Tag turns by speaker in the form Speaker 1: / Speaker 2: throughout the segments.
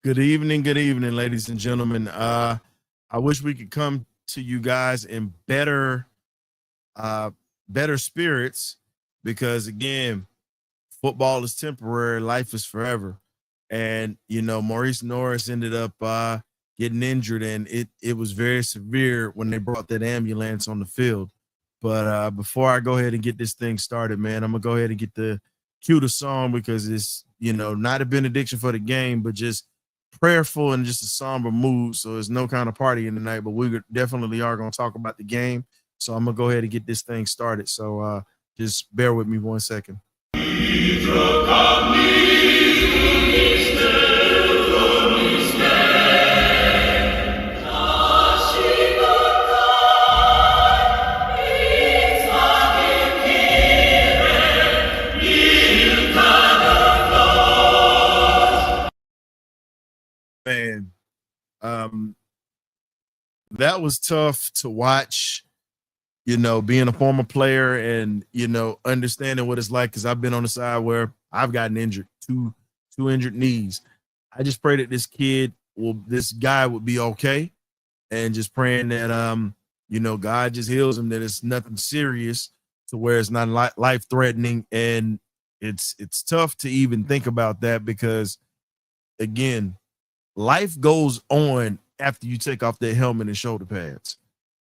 Speaker 1: Good evening, ladies and gentlemen. I wish we could come to you guys in uh, better spirits, because again, football is temporary, life is forever, and Maurice Norris ended up getting injured, and it was very severe when they brought that ambulance on the field. But before I go ahead and get this thing started, man, I'm gonna go ahead and get the cue the song, because it's not a benediction for the game, but just prayerful and just a somber mood. So there's no kind of partying tonight, but we definitely are going to talk about the game. So I'm going to go ahead and get this thing started. So just bear with me 1 second. Man, that was tough to watch, being a former player and, understanding what it's like, because I've been on the side where I've gotten injured, two injured knees. I just pray that this guy would be okay, and just praying that, God just heals him, that it's nothing serious to where it's not life threatening. And it's tough to even think about that, because again, life goes on after you take off that helmet and shoulder pads.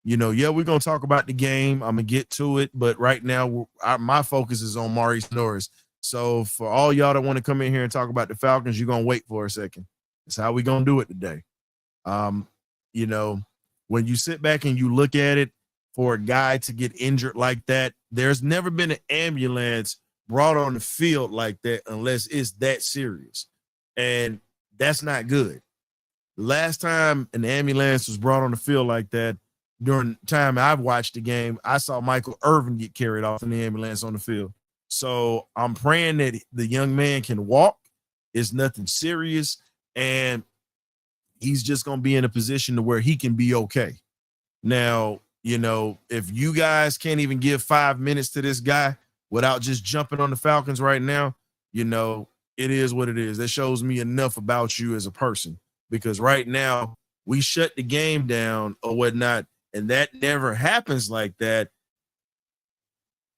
Speaker 1: Yeah, we're going to talk about the game. I'm going to get to it. But right now, my focus is on Maurice Norris. So for all y'all that want to come in here and talk about the Falcons, you're going to wait for a second. That's how we're going to do it today. When you sit back and you look at it, for a guy to get injured like that, there's never been an ambulance brought on the field like that unless it's that serious. And that's not good. Last time an ambulance was brought on the field like that, during the time I've watched the game, I saw Michael Irvin get carried off in the ambulance on the field. So I'm praying that the young man can walk. It's nothing serious, and he's just going to be in a position to where he can be okay. Now, if you guys can't even give 5 minutes to this guy without just jumping on the Falcons right now, it is what it is. That shows me enough about you as a person, because right now we shut the game down or whatnot, and that never happens like that.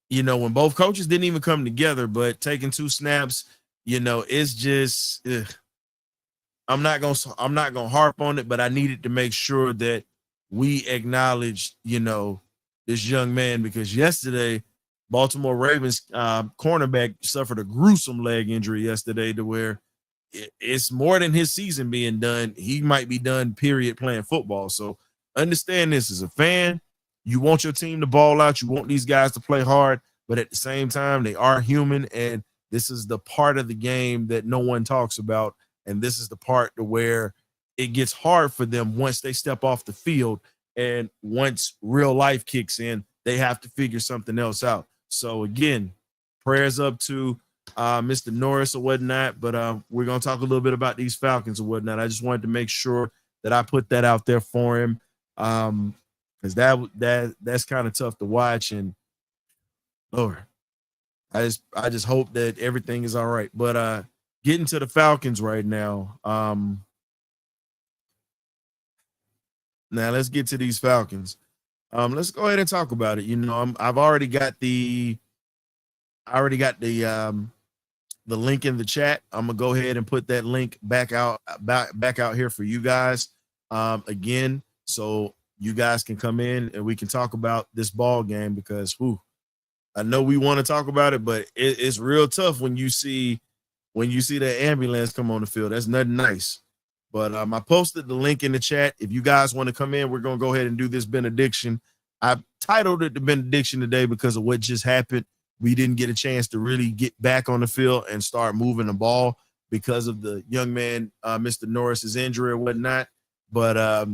Speaker 1: When both coaches didn't even come together, but taking 2 snaps, it's just I'm not gonna harp on it, but I needed to make sure that we acknowledge this young man, because yesterday Baltimore Ravens cornerback suffered a gruesome leg injury yesterday, to where it's more than his season being done. He might be done, period, playing football. So understand this as a fan. You want your team to ball out. You want these guys to play hard, but at the same time, they are human. And this is the part of the game that no one talks about. And this is the part to where it gets hard for them once they step off the field. And once real life kicks in, they have to figure something else out. So again, prayers up to Mr. Norris or whatnot, but we're going to talk a little bit about these Falcons or whatnot. I just wanted to make sure that I put that out there for him, because that's kind of tough to watch. And Lord, I just hope that everything is all right. But getting to the Falcons right now. Now let's get to these Falcons. Let's go ahead and talk about it. I've already got the link in the chat. I'm gonna go ahead and put that link back out here for you guys again, so you guys can come in and we can talk about this ball game, because I know we want to talk about it, but it's real tough when you see the ambulance come on the field. That's nothing nice. But I posted the link in the chat. If you guys want to come in, we're going to go ahead and do this benediction. I titled it the benediction today because of what just happened. We didn't get a chance to really get back on the field and start moving the ball because of the young man, Mr. Norris's injury or whatnot. But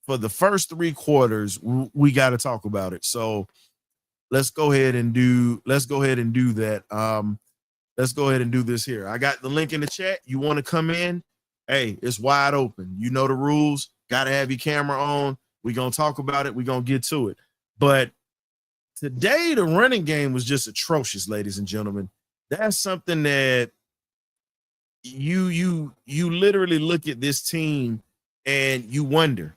Speaker 1: for the first 3 quarters, we got to talk about it. So let's go ahead and do that. Let's go ahead and do this here. I got the link in the chat. You want to come in? Hey, it's wide open. You know the rules. Got to have your camera on. We're going to talk about it. We're going to get to it. But today, the running game was just atrocious, ladies and gentlemen. That's something that, you literally look at this team and you wonder.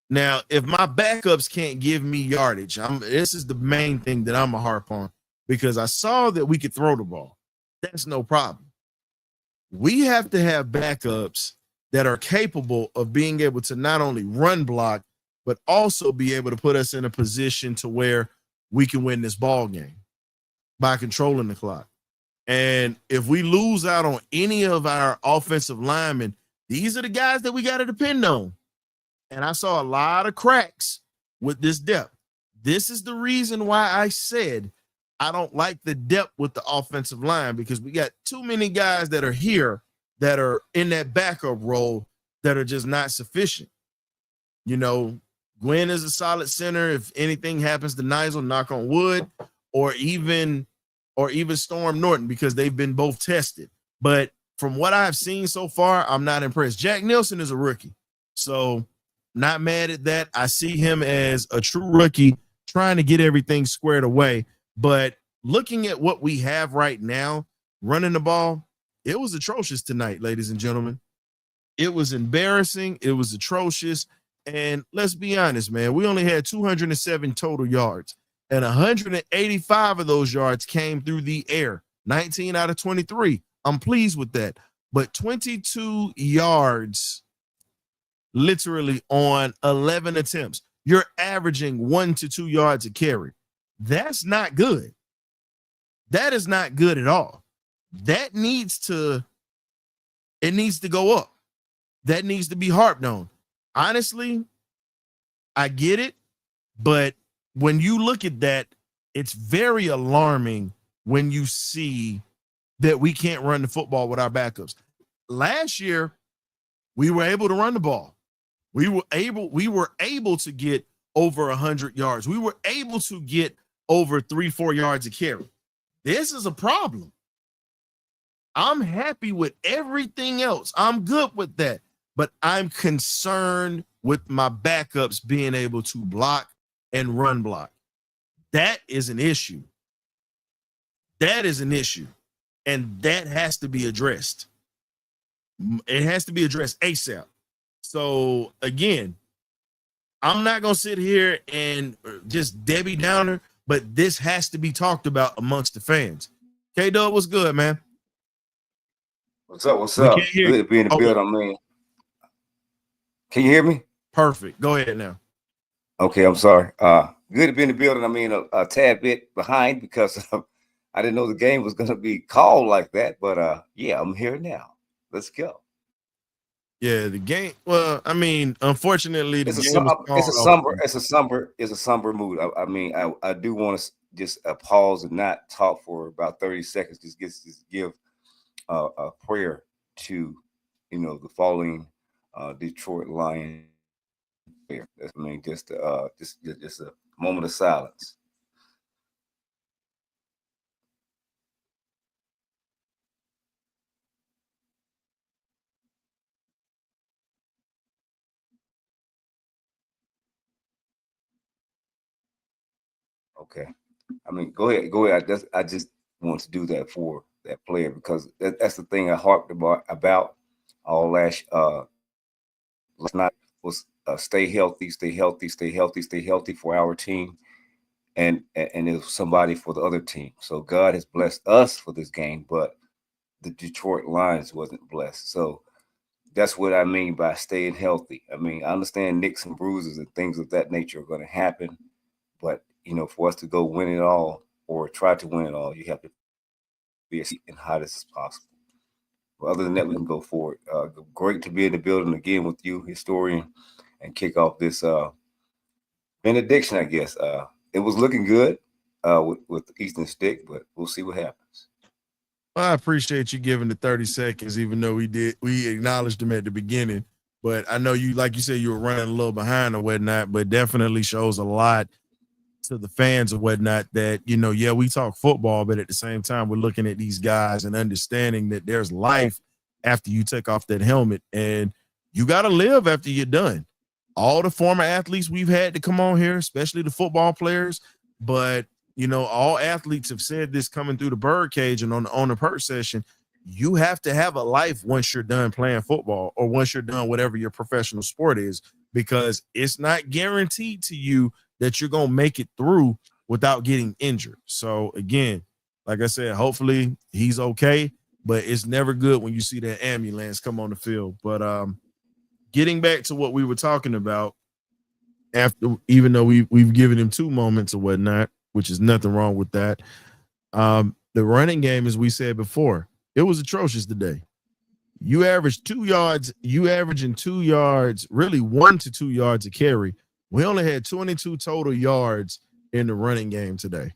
Speaker 1: Now, if my backups can't give me yardage, this is the main thing that I'm a harp on, because I saw that we could throw the ball. That's no problem. We have to have backups that are capable of being able to not only run block, but also be able to put us in a position to where we can win this ball game by controlling the clock. And if we lose out on any of our offensive linemen, these are the guys that we got to depend on. And I saw a lot of cracks with this depth. This is the reason why I said I don't like the depth with the offensive line, because we got too many guys that are here that are in that backup role that are just not sufficient. You know, Gwen is a solid center. If anything happens to Nigel, knock on wood, or even Storm Norton, because they've been both tested. But from what I've seen so far, I'm not impressed. Jack Nielsen is a rookie, so not mad at that. I see him as a true rookie trying to get everything squared away. But looking at what we have right now, running the ball, it was atrocious tonight, ladies and gentlemen. It was embarrassing. It was atrocious. And let's be honest, man, we only had 207 total yards, and 185 of those yards came through the air, 19 out of 23. I'm pleased with that. But 22 yards literally on 11 attempts. You're averaging 1 to 2 yards a carry. That's not good. That is not good at all. It needs to go up. That needs to be harped on. Honestly, I get it, but when you look at that, it's very alarming when you see that we can't run the football with our backups. Last year, we were able to run the ball. We were able to get over 100 yards. We were able to get over 3-4 yards a carry. This is a problem. I'm happy with everything else. I'm good with that. But I'm concerned with my backups being able to block and run block. That is an issue. That is an issue. And that has to be addressed. It has to be addressed ASAP. So, again, I'm not going to sit here and just Debbie Downer, but this has to be talked about amongst the fans. K-Dub, what's good, man?
Speaker 2: What's up? What's up? Good to be in the building, man. Can you hear me?
Speaker 1: Perfect. Go ahead now.
Speaker 2: Okay, I'm sorry. Good to be in the building. I mean, a tad bit behind because I didn't know the game was going to be called like that. But yeah, I'm here now. Let's go.
Speaker 1: Yeah, the game. Well, I mean, unfortunately,
Speaker 2: it's a somber mood. I mean, I do want to just pause and not talk for about 30 seconds. Just give a prayer to, the falling Detroit Lions. I mean, just a moment of silence. Okay. I mean, go ahead. I just want to do that for that player because that's the thing I harped about all last night was stay healthy for our team, and it was somebody for the other team. So God has blessed us for this game, but the Detroit Lions wasn't blessed. So that's what I mean by staying healthy. I mean, I understand nicks and bruises and things of that nature are going to happen, but for us to go win it all or try to win it all, you have to be as hot as possible. But other than that, we can go forward. Great to be in the building again with you, historian, and kick off this benediction, I guess. It was looking good with Eastern Stick, but we'll see what happens.
Speaker 1: Well, I appreciate you giving the 30 seconds, even though we acknowledged them at the beginning. But I know you, like you said, you were running a little behind or whatnot, but definitely shows a lot to the fans or whatnot that, yeah, we talk football, but at the same time, we're looking at these guys and understanding that there's life after you take off that helmet, and you got to live after you're done. All the former athletes we've had to come on here, especially the football players, but all athletes have said this coming through the BirdCage and on the perch session. you have to have a life once you're done playing football or once you're done whatever your professional sport is, because it's not guaranteed to you that you're going to make it through without getting injured. So again, like I said, hopefully he's okay, but it's never good when you see that ambulance come on the field. But getting back to what we were talking about, after, even though we've given him 2 moments or whatnot, which is nothing wrong with that. The running game, as we said before, it was atrocious today. You averaged 2 yards. You averaging 2 yards, really 1 to 2 yards a carry. We only had 22 total yards in the running game today.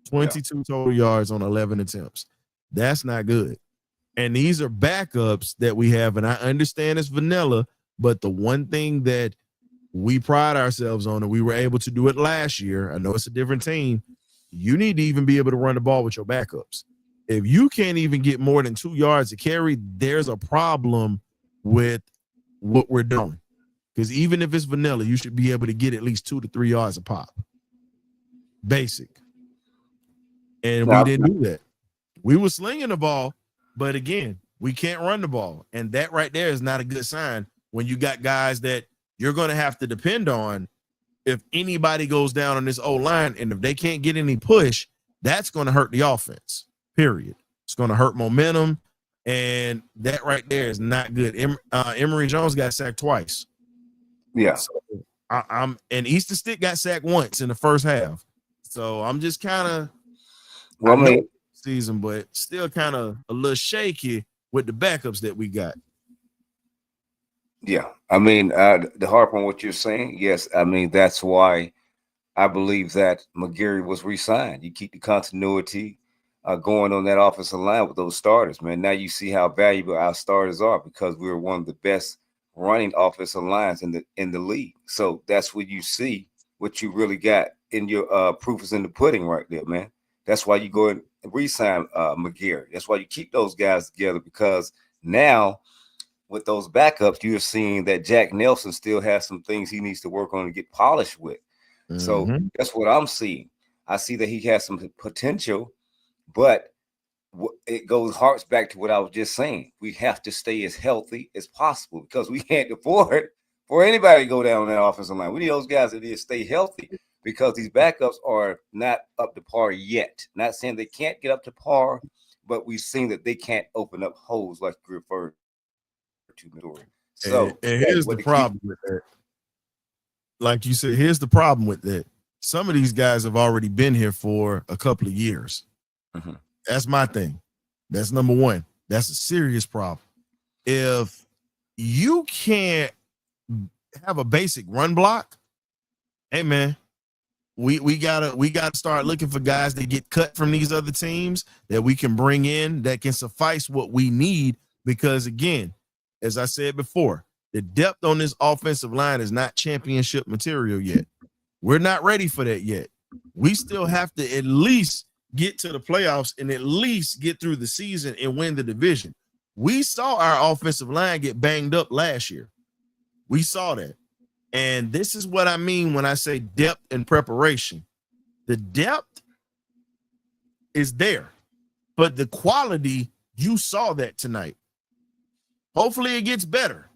Speaker 1: 22 total yards on 11 attempts. That's not good. And these are backups that we have. And I understand it's vanilla, but the one thing that we pride ourselves on, and we were able to do it last year, I know it's a different team, you need to even be able to run the ball with your backups. If you can't even get more than 2 yards to carry, there's a problem with what we're doing. Because even if it's vanilla, you should be able to get at least 2 to 3 yards a pop. Basic. And we didn't do that. We were slinging the ball, but again, we can't run the ball. And that right there is not a good sign when you got guys that you're going to have to depend on. If anybody goes down on this O-line, and if they can't get any push, that's going to hurt the offense, period. It's going to hurt momentum, and that right there is not good. Emory Jones got sacked twice.
Speaker 2: Yeah.
Speaker 1: So and Easton Stick got sacked once in the first half. So I'm just kind of, season, but still kind of a little shaky with the backups that we got.
Speaker 2: Yeah, I mean, the harp on what you're saying, yes, I mean, that's why I believe that McGarry was re-signed. You keep the continuity going on that offensive line with those starters, man. Now you see how valuable our starters are, because we're one of the best running offensive lines in the league. So that's what you see, what you really got in your proof is in the pudding right there, man. That's why you go and re-sign McGarry. That's why you keep those guys together, because now with those backups, you're seeing that Jack Nelson still has some things he needs to work on and get polished with. Mm-hmm. So that's what I'm seeing. I see that he has some potential, but it harks back to what I was just saying. We have to stay as healthy as possible, because we can't afford for anybody to go down that offensive line. We need those guys that need to stay healthy, because these backups are not up to par yet. Not saying they can't get up to par, but we've seen that they can't open up holes like you referred to. So
Speaker 1: and here's the problem with that. Like you said, here's the problem with that. Some of these guys have already been here for a couple of years. Mm-hmm. That's my thing. That's number one. That's a serious problem. If you can't have a basic run block, hey man, we gotta start looking for guys that get cut from these other teams that we can bring in that can suffice what we need. Because again, as I said before, the depth on this offensive line is not championship material yet. We're not ready for that yet. We still have to at least get to the playoffs and at least get through the season and win the division. We saw our offensive line get banged up last year. We saw that. And this is what I mean when I say depth and preparation. The depth is there, but the quality, you saw that tonight. Hopefully it gets better.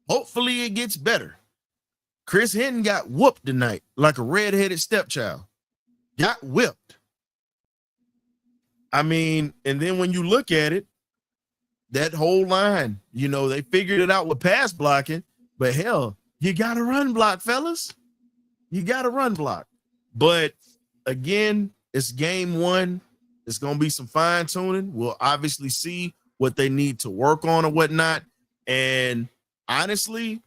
Speaker 1: Hopefully it gets better. Chris Hinton got whooped tonight like a redheaded stepchild. Got whipped. I mean, and then when you look at it, that whole line, you know, they figured it out with pass blocking, but hell, you got to run block, fellas. You got to run block. But again, it's game one. It's going to be some fine tuning. We'll obviously see what they need to work on or whatnot. And honestly,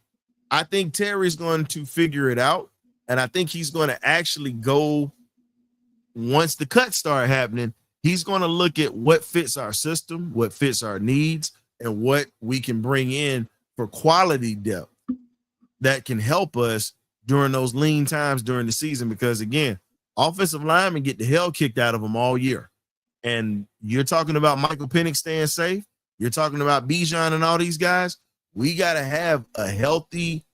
Speaker 1: I think Terry's going to figure it out. And I think he's going to actually go, once the cuts start happening, he's going to look at what fits our system, what fits our needs, and what we can bring in for quality depth that can help us during those lean times during the season. Because again, offensive linemen get the hell kicked out of them all year. And you're talking about Michael Penix staying safe. You're talking about Bijan and all these guys. We got to have a healthy,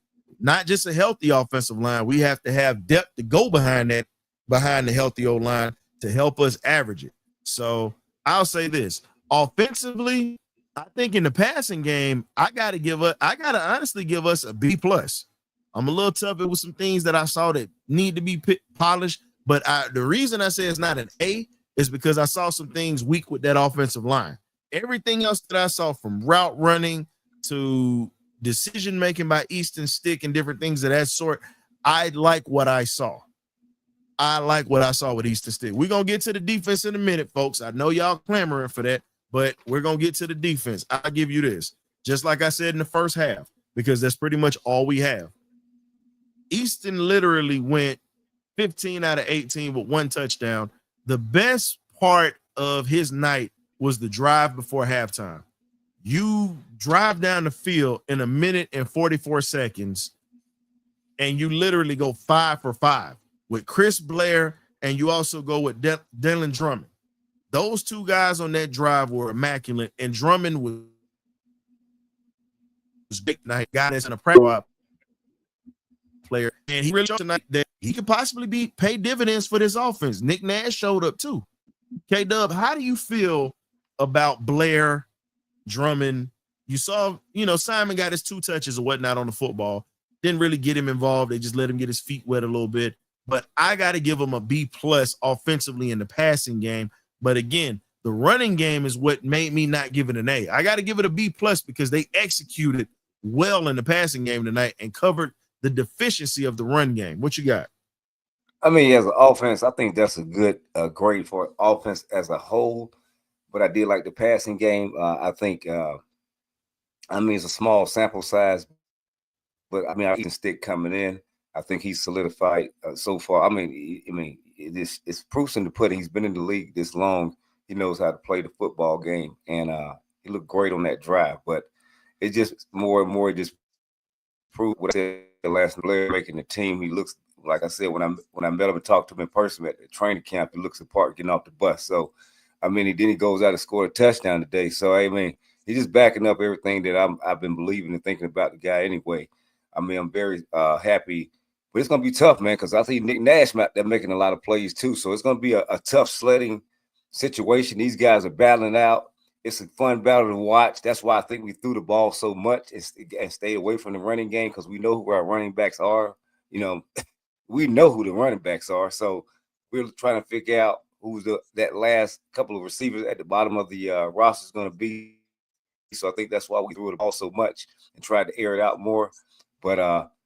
Speaker 1: not just a healthy offensive line. We have to have depth to go behind the healthy O-line to help us average it. So I'll say this. Offensively, I think in the passing game, I gotta honestly give us a B plus. I'm a little tough with some things that I saw that need to be polished, but the reason I say it's not an A is because I saw some things weak with that offensive line. Everything else that I saw, from route running to decision making by Easton Stick and different things of that sort, I like what I saw. I like what I saw with Easton Stick. We're gonna get to the defense in a minute, folks. I know y'all clamoring for that, but we're gonna get to the defense. I'll give you this, just like I said in the first half, because that's pretty much all we have. Easton literally went 15 out of 18 with 1 touchdown. The best part of his night was the drive before halftime. You drive down the field in 1 minute and 44 seconds, and you literally go 5 for 5 with Chris Blair, and you also go with Dylan Drummond. Those two guys on that drive were immaculate, and Drummond was big night. Guy that's in a practice player, and he really showed tonight that he could possibly pay dividends for this offense. Nick Nash showed up too. K-Dub, how do you feel about Blair, Drummond? You saw, Simon got his 2 touches or whatnot on the football. Didn't really get him involved. They just let him get his feet wet a little bit. But I got to give him a B plus offensively in the passing game. But again, the running game is what made me not give it an A. I got to give it a B plus because they executed well in the passing game tonight and covered the deficiency of the run game. What you got?
Speaker 2: I mean, as an offense, I think that's a good grade for offense as a whole. But I did like the passing game. I think, it's a small sample size. But I mean, I Easton Stick coming in, I think he's solidified so far. It's proofs in the pudding. He's been in the league this long. He knows how to play the football game, and he looked great on that drive. But it just more and more just proved what I said last player making the team. He looks, like I said, when I met him and talked to him in person at the training camp, he looks apart getting off the bus. So, he goes out and scored a touchdown today. So, he's just backing up everything that I've been believing and thinking about the guy anyway. I'm very happy, but it's going to be tough, man, because I think Nick Nash out there making a lot of plays too. So it's going to be a tough sledding situation. These guys are battling out. It's a fun battle to watch. That's why I think we threw the ball so much and stayed away from the running game, because we know who our running backs are. We know who the running backs are. So we're trying to figure out who's that last couple of receivers at the bottom of the roster is going to be. So I think that's why we threw the ball so much and tried to air it out more. But,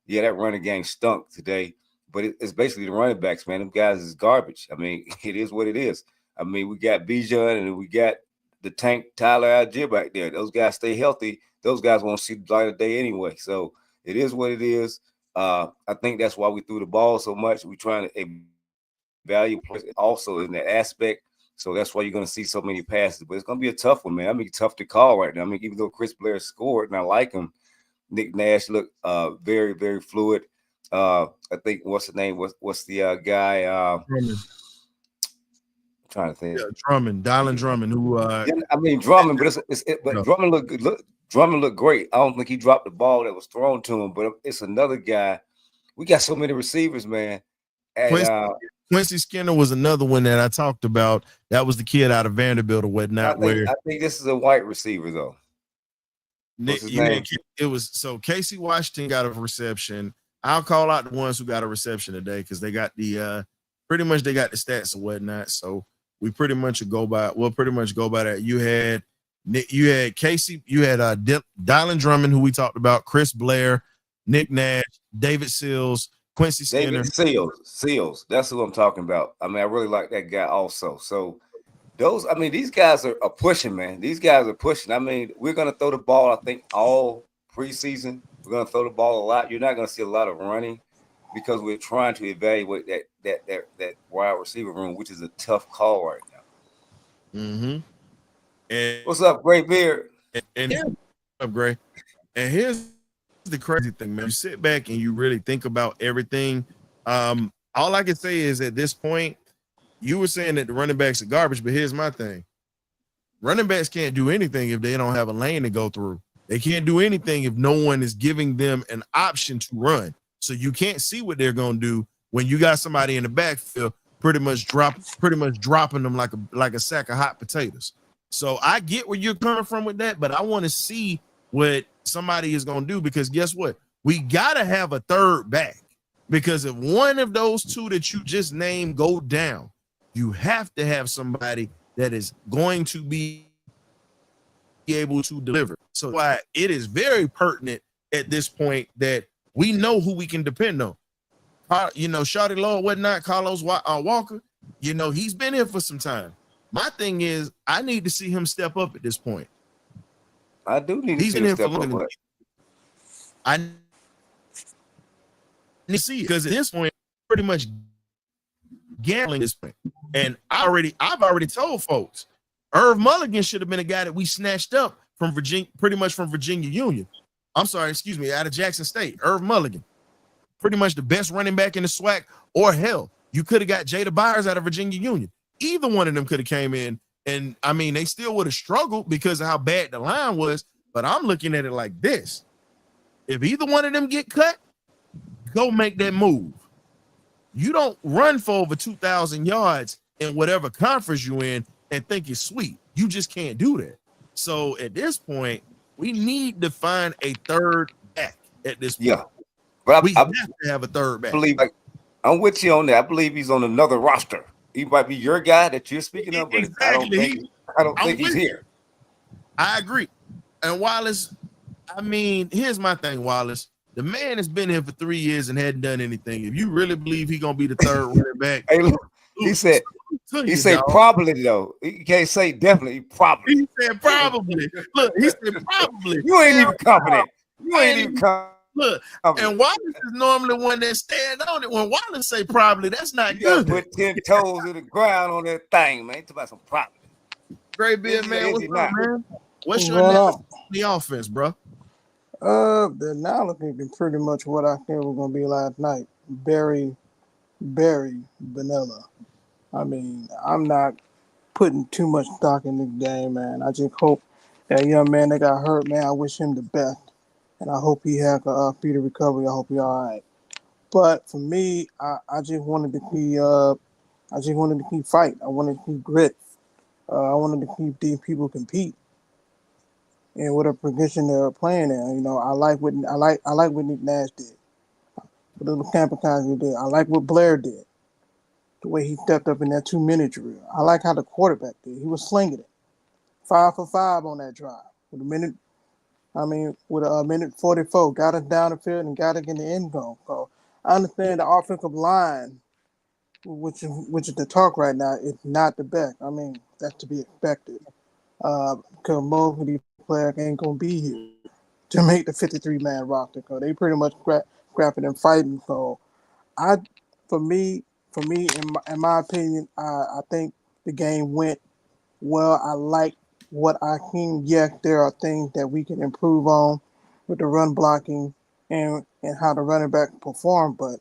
Speaker 2: that running game stunk today. But it's basically the running backs, man. Them guys is garbage. It is what it is. We got Bijan and we got the tank Tyler Algier back there. Those guys stay healthy. Those guys won't see the light of day anyway. So it is what it is. I think that's why we threw the ball so much. We're trying to evaluate also in that aspect. So that's why you're going to see so many passes. But it's going to be a tough one, man. Tough to call right now. Even though Chris Blair scored and I like him, Nick Nash looked very, very fluid. I think what's the name? What's the guy? I'm trying to think.
Speaker 1: Yeah, Drummond, Dylan Drummond, who
Speaker 2: Drummond, but Drummond looked good. Drummond looked great. I don't think he dropped the ball that was thrown to him, but it's another guy. We got so many receivers, man. And,
Speaker 1: Quincy Skinner was another one that I talked about. That was the kid out of Vanderbilt or whatnot. I
Speaker 2: think this is a white receiver though.
Speaker 1: It was so Casey Washington got a reception. I'll call out the ones who got a reception today because they got the pretty much they got the stats and whatnot. So we pretty much go by that. You had Casey, you had Dylan Drummond, who we talked about, Chris Blair, Nick Nash, David Sills, Quincy Skinner.
Speaker 2: David Sills. That's who I'm talking about. I really like that guy also. So these guys are pushing, man. These guys are pushing. We're going to throw the ball, I think, all preseason. We're going to throw the ball a lot. You're not going to see a lot of running because we're trying to evaluate that wide receiver room, which is a tough call right now.
Speaker 1: Mm-hmm. And
Speaker 2: what's up, Gray Beard?
Speaker 1: And what's up, Gray? And here's the crazy thing, man. You sit back and you really think about everything. All I can say is at this point, you were saying that the running backs are garbage, but here's my thing. Running backs can't do anything if they don't have a lane to go through. They can't do anything if no one is giving them an option to run. So you can't see what they're going to do when you got somebody in the backfield pretty much dropping them like a sack of hot potatoes. So I get where you're coming from with that, but I want to see what somebody is going to do, because guess what? We got to have a third back, because if one of those two that you just named go down, you have to have somebody that is going to be able to deliver. So why it is very pertinent at this point that we know who we can depend on. You know, Shawty Lord, whatnot, Carlos Walker, you know, he's been here for some time. My thing is, I need to see him step up at this point.
Speaker 2: I do need to
Speaker 1: He's
Speaker 2: see
Speaker 1: been
Speaker 2: him
Speaker 1: here for
Speaker 2: step
Speaker 1: longer
Speaker 2: up.
Speaker 1: than I need to see it, because at this point, pretty much gambling this point. And I've already told folks, Irv Mulligan should have been a guy that we snatched up from Virginia, pretty much from Virginia Union. I'm sorry, excuse me, out of Jackson State. Irv Mulligan, pretty much the best running back in the SWAC, or hell, you could have got Jada Byers out of Virginia Union. Either one of them could have came in, and I mean, they still would have struggled because of how bad the line was. But I'm looking at it like this: if either one of them get cut, go make that move. You don't run for over 2,000 yards in whatever conference you're in and think it's sweet. You just can't do that. So at this point, we need to find a third back at this point.
Speaker 2: Yeah, but
Speaker 1: we have to have a third back.
Speaker 2: I'm with you on that. I believe he's on another roster. He might be your guy that you're speaking of, but
Speaker 1: exactly.
Speaker 2: I don't think he's here.
Speaker 1: I agree. And Wallace, I mean, here's my thing, Wallace. The man has been here for 3 years and hadn't done anything. If you really believe he's gonna be the third running back,
Speaker 2: hey, look, he said probably though. He can't say definitely. Probably.
Speaker 1: He said probably. Look, he said probably.
Speaker 2: You ain't even confident. You ain't even confident.
Speaker 1: Look, and Wallace is normally the one that stand on it. When Wallace say probably, that's not
Speaker 2: you
Speaker 1: good.
Speaker 2: Put 10 toes in the ground on that thing, man. It's about some probably.
Speaker 1: Great beard, man. What's up, man? What's your analysis on the offense, bro?
Speaker 3: The analogy is pretty much what I think was gonna be last night. Very vanilla. I mean, I'm not putting too much stock in the game, man. I just hope that young man that got hurt, man, I wish him the best. And I hope he has a speedy recovery. I hope he's all right. But for me, I just wanted to keep fight. I wanted to keep grit. I wanted to keep these people compete in whatever position they're playing in. You know, I like what Nick Nash did. What the Kamikaze did. I like what Blair did. The way he stepped up in that 2-minute drill. I like how the quarterback did. He was slinging it. 5 for 5 on that drive. With a minute 44, got us down the field and got us in the end zone. So I understand the offensive line, which is the talk right now, is not the best. I mean, that's to be expected. Because most of these players ain't gonna be here to make the 53-man roster. Because they pretty much scrapping and fighting. So for me, in my opinion, I think the game went well. I like what I can. Yes, there are things that we can improve on with the run blocking and how the running back perform, but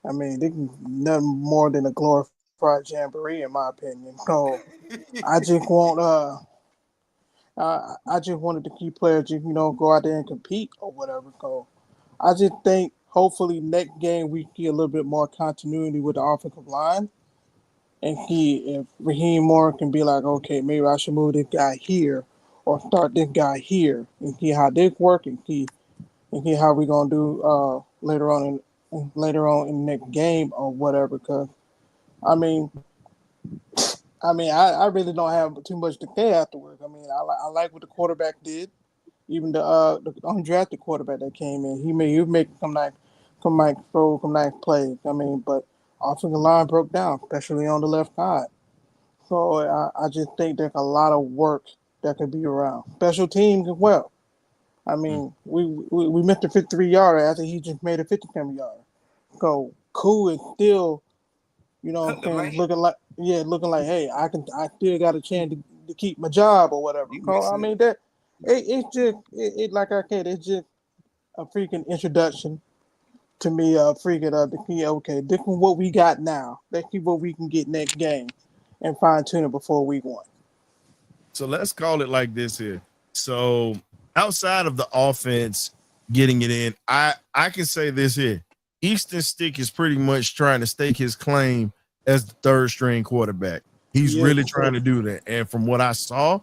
Speaker 3: I mean, they can nothing more than a glorified jamboree, in my opinion. So I just wanted to keep players, go out there and compete or whatever. So I just think hopefully next game we get a little bit more continuity with the offensive line. And if Raheem Moore can be like, okay, maybe I should move this guy here or start this guy here and see how this works and see how we're gonna do later on in the next game or whatever. Because I really don't have too much to say afterwards. I mean, I like what the quarterback did, even the undrafted quarterback that came in. He make some nice plays. I mean, but offensive line broke down, especially on the left side. So I just think there's a lot of work that could be around. Special teams as well. I mean, we missed the 53-yarder after he just made a 57-yarder. So cool is still, looking like hey, I still got a chance to keep my job or whatever. So I mean that it's just like I said, it's just a freaking introduction to me. Okay, this is what we got now. Let's see what we can get next game and fine tune it before week 1.
Speaker 1: So let's call it like this here. So outside of the offense getting it in, I can say this here. Easton Stick is pretty much trying to stake his claim as the third string quarterback. He's
Speaker 3: Yeah,
Speaker 1: really trying to do that. And from what I saw,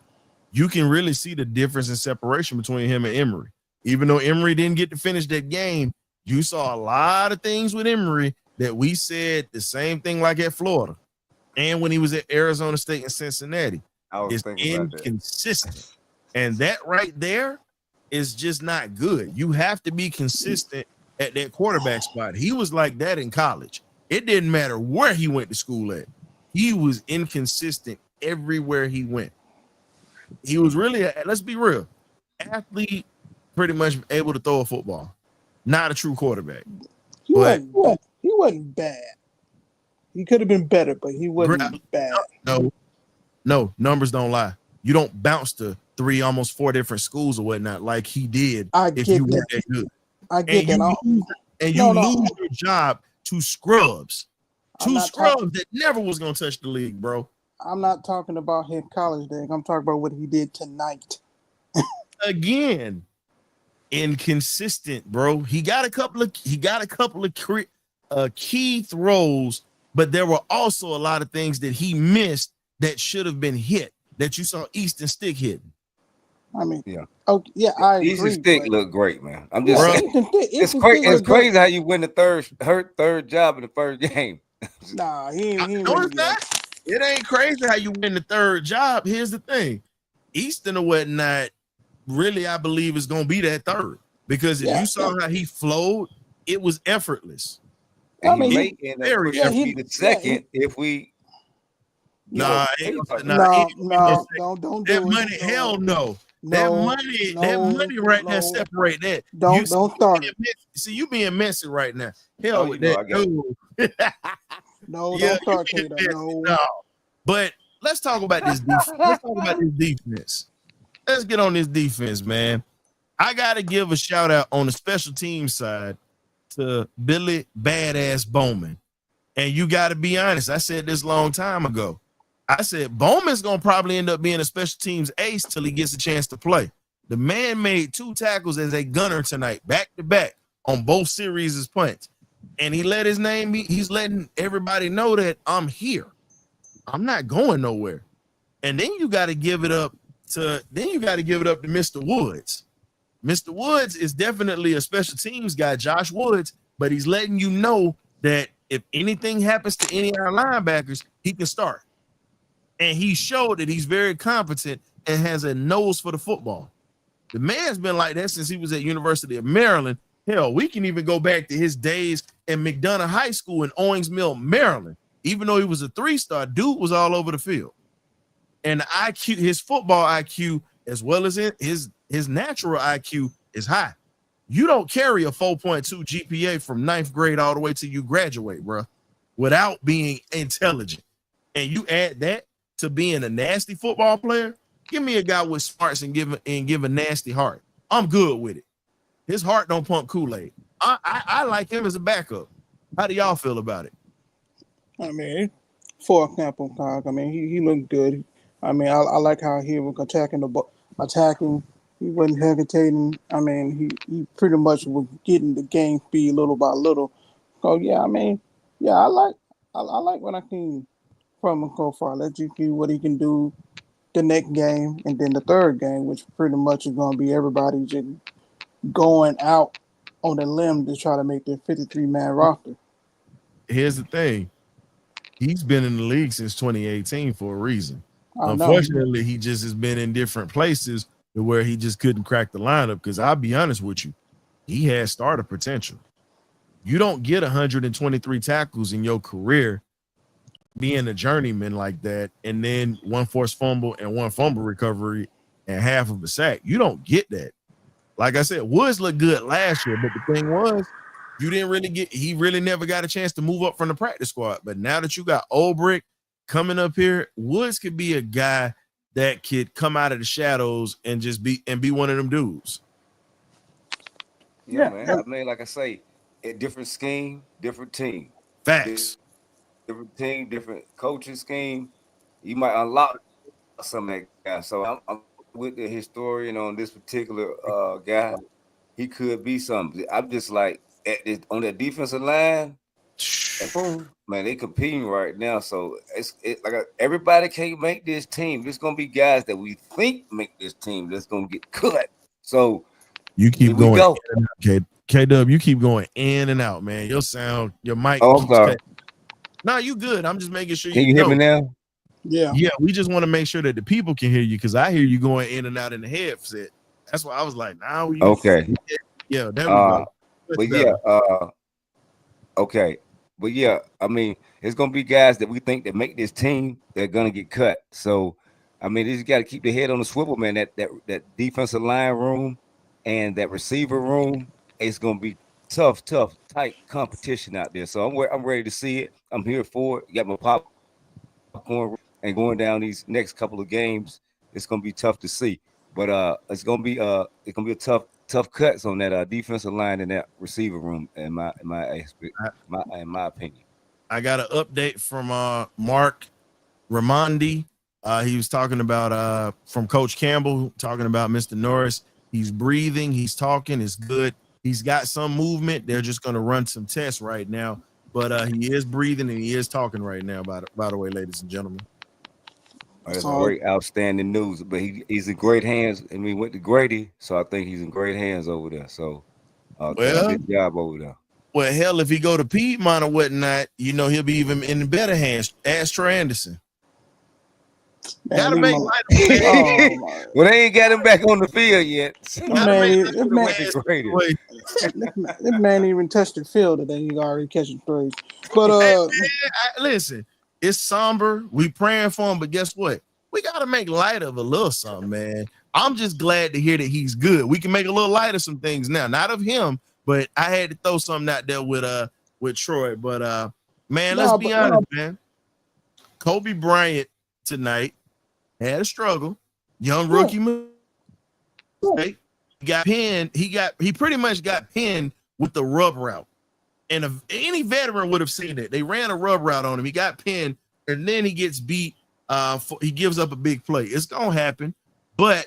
Speaker 1: you can really see the difference in separation between him and Emory. Even though Emory didn't get to finish that game, you saw a lot of things with Emory that we said the same thing like at Florida and when he was at Arizona State and Cincinnati.
Speaker 2: I was
Speaker 1: It's
Speaker 2: thinking about that.
Speaker 1: inconsistent. And that right there is just not good. You have to be consistent at that quarterback spot. He was like that in college. It didn't matter where he went to school at. He was inconsistent everywhere he went. He was really, let's be real, athlete, pretty much able to throw a football. Not a true quarterback.
Speaker 3: he wasn't bad. He could have been better, but he wasn't bad.
Speaker 1: No, numbers don't lie. You don't bounce to 3, almost 4 different schools or whatnot like he did if you weren't that good.
Speaker 3: I get that.
Speaker 1: You lose your job to scrubs. That never was going to touch the league, bro.
Speaker 3: I'm not talking about his college days. I'm talking about what he did tonight.
Speaker 1: Again, inconsistent, bro. He got a couple of key throws, but there were also a lot of things that he missed that should have been hit that you saw Easton Stick hitting.
Speaker 3: I mean,
Speaker 2: yeah.
Speaker 3: Oh yeah, I agree.
Speaker 2: Easton Stick looked great, man. I'm just saying. It's crazy how you win the third job in the first game.
Speaker 3: Nah, he ain't
Speaker 1: no, it's not. It ain't crazy how you win the third job. Here's the thing. Easton or whatnot, really, I believe is going to be that third. Because if you saw how he flowed, it was effortless.
Speaker 2: And he may end up be the second if we.
Speaker 1: Don't
Speaker 3: do
Speaker 1: that
Speaker 3: it.
Speaker 1: money. Hell no. That money right there separate that.
Speaker 3: Don't start it.
Speaker 1: See, you being messy right now. Hell with that.
Speaker 3: No, don't start it. No.
Speaker 1: But let's talk about this defense. Let's get on this defense, man. I gotta give a shout out on the special team side to Billy Badass Bowman. And you gotta be honest. I said this a long time ago. I said Bowman's gonna probably end up being a special teams ace till he gets a chance to play. The man made 2 tackles as a gunner tonight, back to back on both series as punts. And he let his name be, he's letting everybody know that I'm here. I'm not going nowhere. And then you got to give it up to Mr. Woods. Mr. Woods is definitely a special teams guy, Josh Woods, but he's letting you know that if anything happens to any of our linebackers, he can start. And he showed that he's very competent and has a nose for the football. The man's been like that since he was at University of Maryland. Hell, we can even go back to his days in McDonough High School in Owings Mill, Maryland. Even though he was a 3-star, dude was all over the field. And the IQ, his football IQ, as well as his natural IQ, is high. You don't carry a 4.2 GPA from 9th grade all the way till you graduate, bro, without being intelligent. And you add that to being a nasty football player, give me a guy with smarts and give a nasty heart. I'm good with it. His heart don't pump Kool-Aid. I like him as a backup. How do y'all feel about it?
Speaker 3: I mean, for example, I mean, he looked good. I mean, I like how he was attacking. He wasn't hesitating. I mean, he pretty much was getting the game speed little by little. So yeah, I mean, yeah, I like what I seen from him so far. Let's see what he can do the next game and then the third game, which pretty much is going to be everybody just going out on the limb to try to make their 53-man roster.
Speaker 1: Here's the thing. He's been in the league since 2018 for a reason. Unfortunately, he just has been in different places where he just couldn't crack the lineup because I'll be honest with you, he has starter potential. You don't get 123 tackles in your career being a journeyman like that and then 1 forced fumble and 1 fumble recovery and half of a sack. You don't get that. Like I said, Woods looked good last year, but the thing was, he really never got a chance to move up from the practice squad. But now that you got Ulbrich coming up here, Woods could be a guy that could come out of the shadows and just be one of them dudes.
Speaker 2: Yeah, man. I mean, like I say, a different scheme, different team.
Speaker 1: Facts.
Speaker 2: Different team, different coaching scheme. You might unlock some of that guy. So I'm with the historian on this particular guy. He could be something. I'm just like on that defensive line. Man, they competing right now, so everybody can't make this team. There's gonna be guys that we think make this team that's gonna get cut. So
Speaker 1: you keep
Speaker 2: here we
Speaker 1: going
Speaker 2: go.
Speaker 1: in and out, K-Dub, you keep going in and out, man. Your sound, your mic
Speaker 2: Oh, I'm
Speaker 1: keeps
Speaker 2: sorry.
Speaker 1: cutting. No, you good. I'm just making sure
Speaker 2: Can
Speaker 1: you
Speaker 2: you hear
Speaker 1: know.
Speaker 2: me now?
Speaker 3: Yeah.
Speaker 1: Yeah, we just want to make sure that the people can hear you because I hear you going in and out in the headset. That's why I was like, now you
Speaker 2: Okay.
Speaker 1: Yeah, there we go.
Speaker 2: But yeah, okay. But yeah, I mean, it's gonna be guys that we think that make this team, they're gonna get cut. So I mean, they just gotta keep their head on the swivel, man. That defensive line room and that receiver room, it's gonna be tough, tight competition out there. So I'm ready to see it. I'm here for it. Got my popcorn and going down these next couple of games, it's gonna be tough to see. But it's gonna be a tough cuts on that defensive line and that receiver room in my opinion.
Speaker 1: I got an update from Mark Ramondi. He was talking about from Coach Campbell, talking about Mr. Norris. He's breathing, he's talking, it's good. He's got some movement. They're just going to run some tests right now, but he is breathing and he is talking right now. By the way, ladies and gentlemen,
Speaker 2: that's great, outstanding news. But he's in great hands, and we went to Grady, so I think he's in great hands over there. So, good job over there.
Speaker 1: Well, hell, if he go to Piedmont or whatnot, he'll be even in better hands. Ask Troy Anderson. Gotta make light of
Speaker 2: well, they ain't got him back on the field yet.
Speaker 3: This man even touched the field today. He already catching threes. But
Speaker 1: listen, it's somber. We praying for him, but guess what? We gotta make light of a little something, man. I'm just glad to hear that he's good. We can make a little light of some things now, not of him, but I had to throw something out there with Troy. But man, let's be honest, man. Kobe Bryant tonight had a struggle. Young rookie mistake. He got pinned. He pretty much got pinned with the rub route. And any veteran would have seen it. They ran a rub route on him. He got pinned, and then he gets beat. He gives up a big play. It's gonna happen. But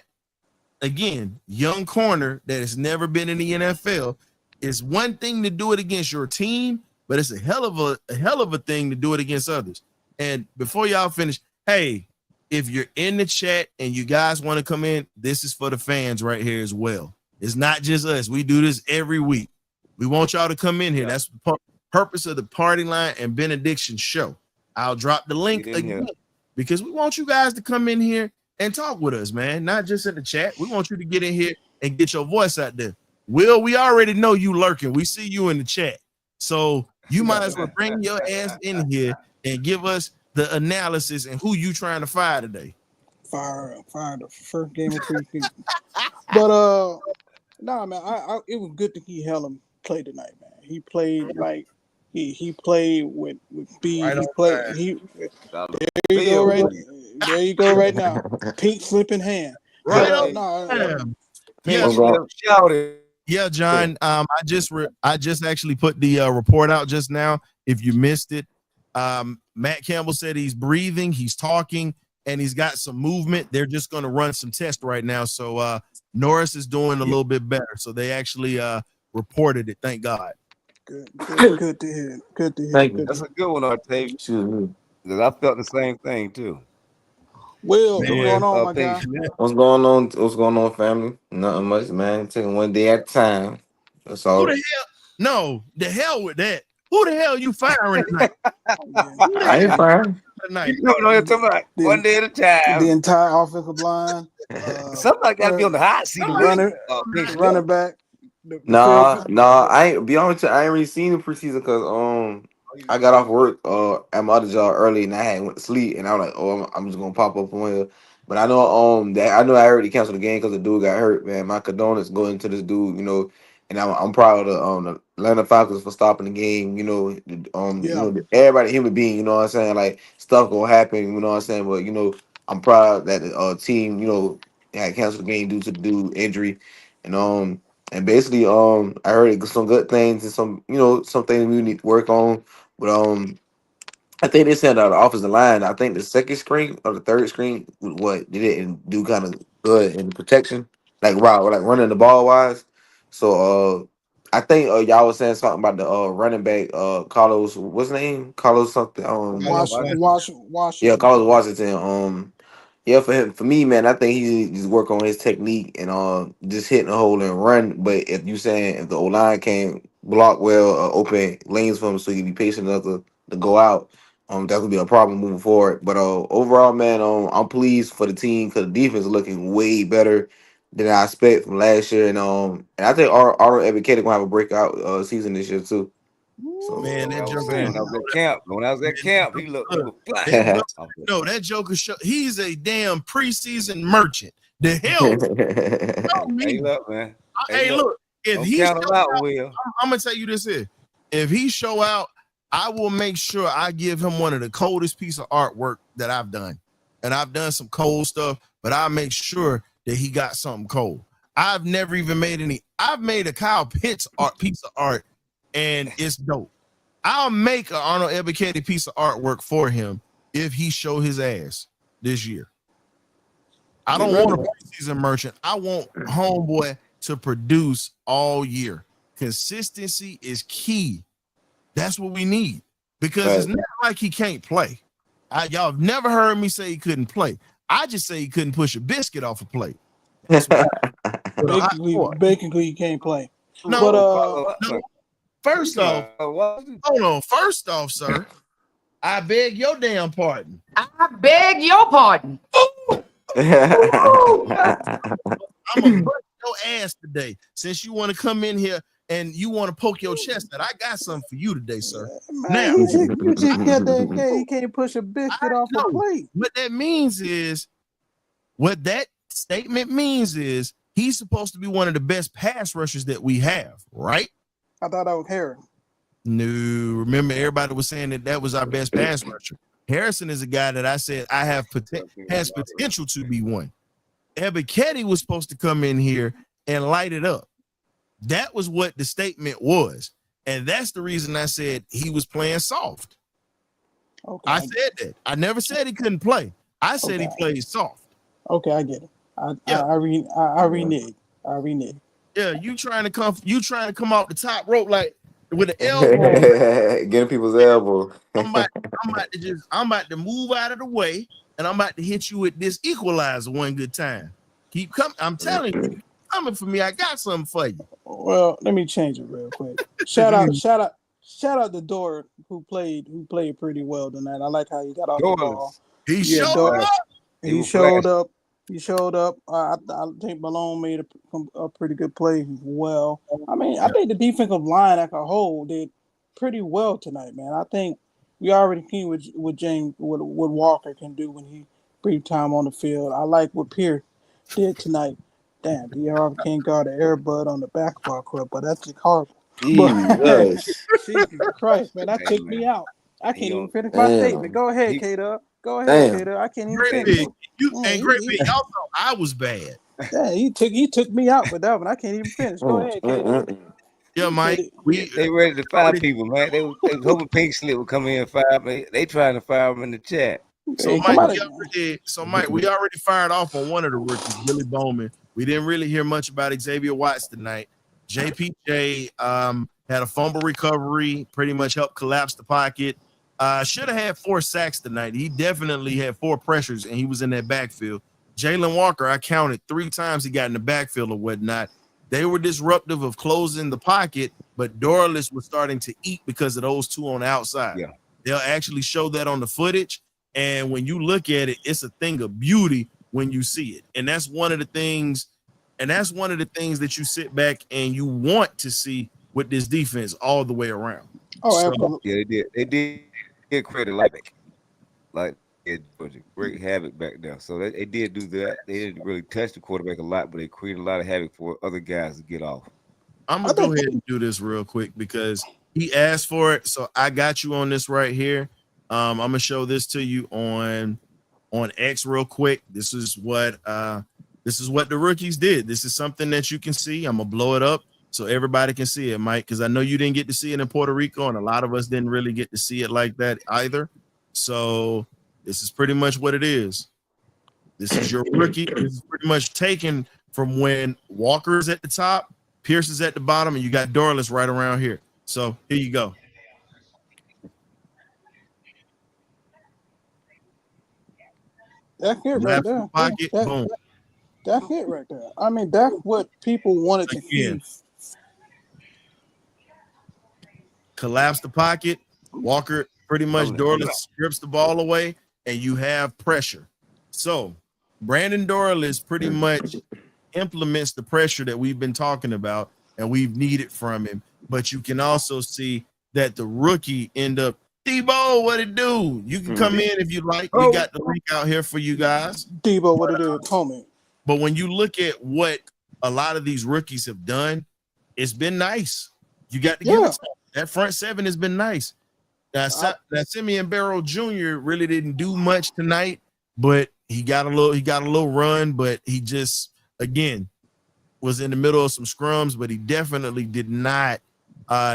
Speaker 1: again, young corner that has never been in the NFL, is one thing to do it against your team, but it's a hell of a thing to do it against others. And before y'all finish, hey, if you're in the chat and you guys want to come in, this is for the fans right here as well. It's not just us. We do this every week. We want y'all to come in here. That's the purpose of the Partyline and Benediction show. I'll drop the link again because we want you guys to come in here and talk with us, man. Not just in the chat. We want you to get in here and get your voice out there. Will, we already know you lurking. We see you in the chat. So you might as well bring your ass in here and give us the analysis and who you trying to fire today.
Speaker 3: Fire the first game of preseason. But nah, man, it was good to see him play tonight, man. He played like he played with B. Right, there you go right now. Pink slipping hand.
Speaker 1: Right on. Yeah, John. I just actually put the report out just now. If you missed it, Matt Campbell said he's breathing, he's talking, and he's got some movement. They're just going to run some tests right now. So Norris is doing a little bit better. So they actually reported it. Thank God.
Speaker 3: Good to hear. Good to hear.
Speaker 2: That's a good one, Octavius. Because I felt the same thing too.
Speaker 3: Will, what's going on, my guy?
Speaker 4: What's going on? What's going on, family? Nothing much, man. Taking one day at a time. That's all.
Speaker 1: Who the hell? No, the hell with that. Who the hell you firing tonight?
Speaker 4: I ain't firing
Speaker 2: tonight. One day at a time.
Speaker 3: The entire offensive line.
Speaker 2: Somebody got to be on the hot seat.
Speaker 3: Running back.
Speaker 4: Nah. I ain't be honest. I ain't really seen the preseason because I got off work at my other job early and I had went to sleep and I was like, oh, I'm just gonna pop up on here. But I know that I already canceled the game because the dude got hurt, man. My condolences going to this dude, and I'm proud of the Atlanta Falcons for stopping the game, everybody human being, you know what I'm saying? Like stuff gonna happen, you know what I'm saying? But I'm proud that the team, had canceled the game due to the dude injury. And basically I heard some good things and some things we need to work on. But I think they sent out the offensive line. I think the second screen or the third screen, what they didn't do kind of good in protection, like running the ball wise. So I think y'all was saying something about the running back Carlos. What's his name? Carlos something. Yeah,
Speaker 3: Washington.
Speaker 4: Carlos Washington. Yeah, for me, man, I think he just work on his technique and just hitting the hole and run. But if you saying if the O line can't block well, open lanes for him, so he can be patient enough to go out, that would be a problem moving forward. But overall, man, I'm pleased for the team because the defense is looking way better than I expect from last year, and I think our educated gonna have a breakout season this year too. So
Speaker 1: Man,
Speaker 2: What
Speaker 1: that
Speaker 2: I was
Speaker 1: Joker.
Speaker 2: saying, I was at camp. When I was at camp, he
Speaker 1: Look,
Speaker 2: was flying.
Speaker 1: that Joker, no, that Joker show. He's a damn preseason merchant. The hell, tell
Speaker 2: Hey,
Speaker 1: me.
Speaker 2: look, man.
Speaker 1: Hey, look. If
Speaker 2: Don't
Speaker 1: he
Speaker 2: count
Speaker 1: show
Speaker 2: him out,
Speaker 1: out,
Speaker 2: Will.
Speaker 1: I'm gonna tell you this here. If he show out, I will make sure I give him one of the coldest piece of artwork that I've done. And I've done some cold stuff, but I'll make sure that he got something cold. I've never even made any. I've made a Kyle Pitts piece of art, and it's dope. I'll make an Arnold Ebiketie piece of artwork for him if he show his ass this year. I don't want a preseason merchant. I want homeboy to produce all year. Consistency is key. That's what we need because it's not like he can't play. Y'all have never heard me say he couldn't play. I just say he couldn't push a biscuit off a plate.
Speaker 3: Basically, he can't play.
Speaker 1: No,
Speaker 3: But
Speaker 1: no. First off, hold on. First off, sir, I beg your damn pardon.
Speaker 5: I beg your pardon.
Speaker 1: I'm gonna bust your ass today since you want to come in here and you want to poke your chest out. I got something for you today, sir.
Speaker 3: Man, you just got that. He can't push a biscuit off a plate.
Speaker 1: What that means is, what that statement means is, he's supposed to be one of the best pass rushers that we have, right?
Speaker 3: I thought that was Harris.
Speaker 1: No, remember everybody was saying that was our best pass rusher. Harrison is a guy that I said has potential to be one. Ebiketie was supposed to come in here and light it up. That was what the statement was. And that's the reason I said he was playing soft.
Speaker 3: Okay.
Speaker 1: I said that. I never said he couldn't play. I said he played soft.
Speaker 3: Okay, I get it. I renege.
Speaker 1: Yeah, you trying to come off the top rope like with an elbow.
Speaker 4: Getting people's elbow.
Speaker 1: I'm about to move out of the way, and I'm about to hit you with this equalizer one good time. Keep coming. I'm telling you, keep coming for me. I got something for you.
Speaker 3: Well, let me change it real quick. Shout out to Dort who played pretty well tonight. I like how he got off the ball.
Speaker 1: He showed up.
Speaker 3: He showed up. He showed up. I think Malone made a pretty good play as well. I mean, I think the defensive line as a whole did pretty well tonight, man. I think we already seen what Walker can do when he brief time on the field. I like what Pierce did tonight. Damn, DR can't guard an airbud on the back of our court, but that's just horrible. Jesus Christ, man, that took me out. I can't even finish my statement. Go ahead, K-Dub. Go ahead, K-Dub. I can't even finish.
Speaker 1: Y'all thought I was bad.
Speaker 3: Yeah, he took me out with that one. I can't even finish. Go ahead, K-Dub.
Speaker 1: Yeah, Mike.
Speaker 2: They ready to fire people, man. They was hoping Pink Slip would come in and fire me. They trying to fire him in the chat.
Speaker 1: So Mike, we already fired off on one of the rookies, Billy Bowman. We didn't really hear much about Xavier Watts tonight. JPJ had a fumble recovery, pretty much helped collapse the pocket. Should have had 4 sacks tonight. He definitely had 4 pressures, and he was in that backfield. Jalen Walker, I counted 3 times he got in the backfield or whatnot. They were disruptive of closing the pocket, but Dorless was starting to eat because of those 2 on the outside. Yeah. They'll actually show that on the footage, and when you look at it, it's a thing of beauty when you see it. And that's one of the things, that you sit back and you want to see with this defense all the way around.
Speaker 3: Oh, absolutely.
Speaker 2: Yeah, they did create a like it was a great havoc back there. So they did do that. They didn't really touch the quarterback a lot, but they created a lot of havoc for other guys to get off.
Speaker 1: I'm gonna go ahead and do this real quick because he asked for it. So I got you on this right here. I'm gonna show this to you on X real quick. This is what the rookies did. This is something that you can see. I'm gonna blow it up so everybody can see it, Mike, because I know you didn't get to see it in Puerto Rico, and a lot of us didn't really get to see it like that either. So this is pretty much what it is. This is your rookie. This is pretty much taken from when Walker's at the top Pierce is at the bottom, and you got Dorless right around here. So here you go.
Speaker 3: That's it right there.
Speaker 1: Pocket, boom.
Speaker 3: That's it right there. I mean, that's what people wanted to
Speaker 1: Again.
Speaker 3: see.
Speaker 1: Collapse the pocket. Walker pretty much Dorless strips the ball away, and you have pressure. So Brandon Dorless pretty much implements the pressure that we've been talking about and we've needed from him. But you can also see that the rookie end up, Debo, what it do? You can come in if you like. We got the link out here for you guys.
Speaker 3: Debo, what it do? Comment.
Speaker 1: But when you look at what a lot of these rookies have done, it's been nice. You got to give it to them. That front seven has been nice. Now, Simeon Barrow Jr. really didn't do much tonight, but he got a little run, but he just, again, was in the middle of some scrums, but he definitely did not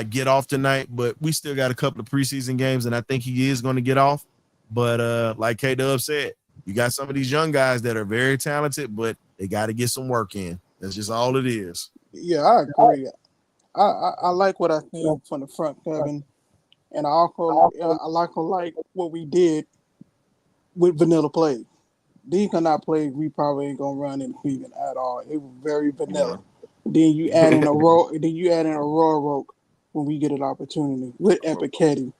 Speaker 1: get off tonight. But we still got a couple of preseason games, and I think he is going to get off. But like K-Dub said, you got some of these young guys that are very talented, but they got to get some work in. That's just all it is.
Speaker 3: Yeah, I agree. I like what I think from the front seven, and I also like what we did with vanilla play. These are not plays we probably ain't gonna run in Cleveland at all. It was very vanilla. Then you add in a Royal Roke when we get an opportunity with Epichetty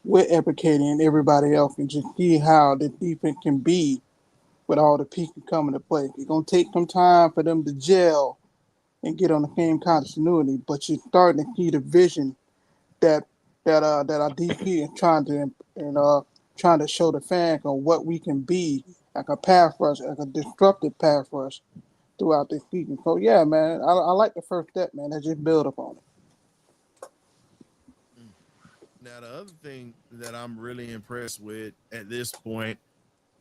Speaker 3: and everybody else, and just see how the defense can be with all the pieces coming to play. It's gonna take some time for them to gel and get on the same continuity, but you're starting to see the vision that our DP is trying to show the fans on what we can be like a pass rush, like a disruptive pass rush throughout this season. So yeah, man, I like the first step, man. I just build up on it.
Speaker 1: Now the other thing that I'm really impressed with at this point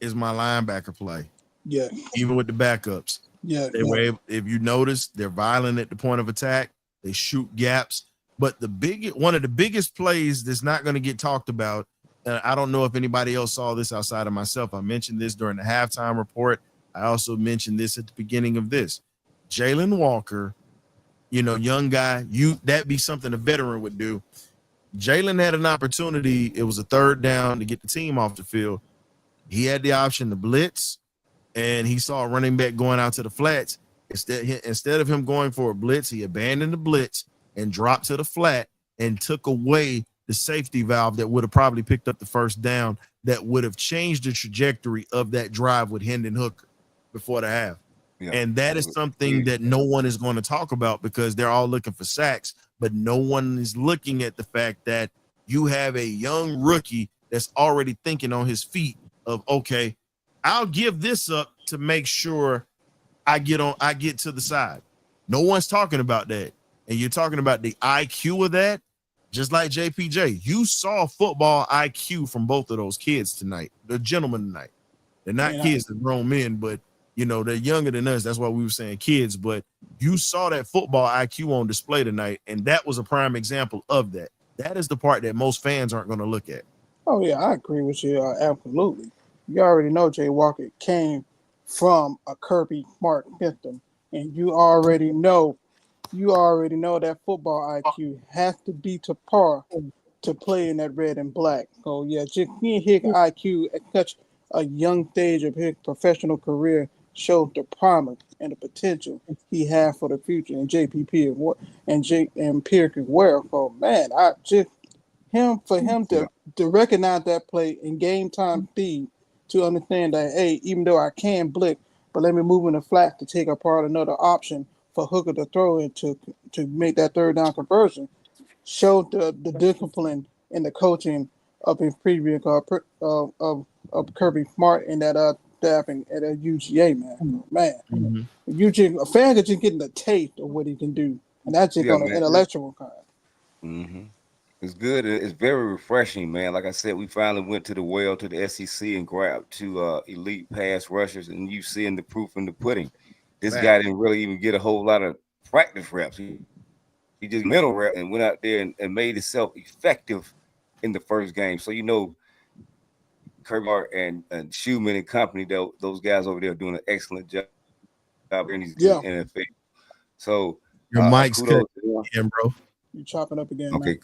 Speaker 1: is my linebacker play.
Speaker 3: Yeah,
Speaker 1: even with the backups.
Speaker 3: Yeah,
Speaker 1: they were able, if you notice, they're violent at the point of attack. They shoot gaps. But one of the biggest plays that's not going to get talked about, I don't know if anybody else saw this outside of myself. I mentioned this during the halftime report. I also mentioned this at the beginning of this. Jalen Walker, young guy, that'd be something a veteran would do. Jalen had an opportunity. It was a third down to get the team off the field. He had the option to blitz, and he saw a running back going out to the flats. Instead of him going for a blitz, he abandoned the blitz and dropped to the flat and took away the safety valve that would have probably picked up the first down that would have changed the trajectory of that drive with Hendon Hooker before the half. Yeah. And that is something that no one is going to talk about because they're all looking for sacks, but no one is looking at the fact that you have a young rookie that's already thinking on his feet of, okay, I'll give this up to make sure I get to the side. No one's talking about that. And you're talking about the IQ of that, just like JPJ. You saw football IQ from both of those kids tonight, the gentlemen tonight. They're not kids, they're grown men, but they're younger than us. That's why we were saying kids, but you saw that football IQ on display tonight, and that was a prime example of that. That is the part that most fans aren't going to look at.
Speaker 3: Oh, yeah, I agree with you. Absolutely. You already know Jay Walker came from a Kirby Smart system, and you already know that football IQ has to be to par to play in that red and black. So, yeah, just seeing his IQ at such a young stage of his professional career showed the promise and the potential he has for the future, and JPP and Pierce as well. So, man, for him to recognize that play in game time speed, to understand that, hey, even though I can blitz, but let me move in the flat to take apart another option for Hooker to throw in to make that third down conversion, showed the discipline and the coaching of his previous of Kirby Smart and that staffing at UGA, man. UGA, a fan is just getting a taste of what he can do, and that's just on an intellectual kind.
Speaker 2: Mm-hmm. It's good. It's very refreshing, man. Like I said, we finally went to the SEC and grabbed two elite pass rushers, and you seeing the proof in the pudding. This guy didn't really even get a whole lot of practice reps. He just mental rep and went out there and made himself effective in the first game. So Kirby and Schumann and company, those guys over there are doing an excellent job in these NFL. So
Speaker 1: Your mic's
Speaker 2: kudos
Speaker 1: cut
Speaker 2: to them.
Speaker 1: in, bro.
Speaker 3: You chopping up again,
Speaker 2: Okay,
Speaker 3: man.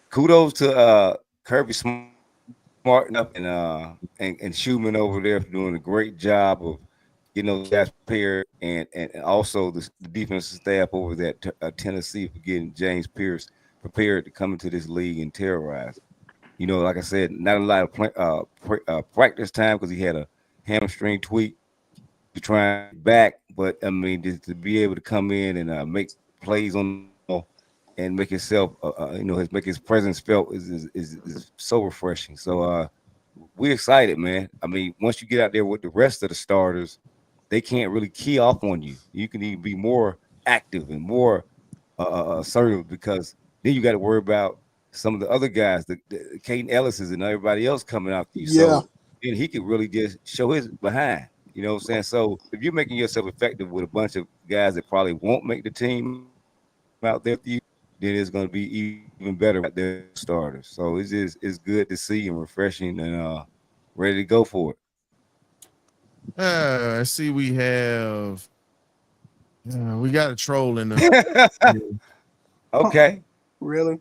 Speaker 2: kudos to Kirby Smart enough and Schumann over there for doing a great job of getting those guys prepared, and also the defensive staff over there at Tennessee for getting James Pierce prepared to come into this league and terrorize. You know, like I said, not a lot of practice time because he had a hamstring tweak to try back, but I mean, just to be able to come in and make plays on the ball and make himself, make his presence felt is so refreshing. So we're excited, man. I mean, once you get out there with the rest of the starters, they can't really key off on you. You can even be more active and more assertive because then you got to worry about some of the other guys, the Caden Ellis's and everybody else coming after you.
Speaker 3: Yeah.
Speaker 2: So then he could really just show his behind. You know what I'm saying? So if you're making yourself effective with a bunch of guys that probably won't make the team out there with you, then it's going to be even better at their starters. So it's good to see and refreshing and ready to go for it.
Speaker 1: I see we have we got a troll in the
Speaker 2: Okay.
Speaker 3: Really?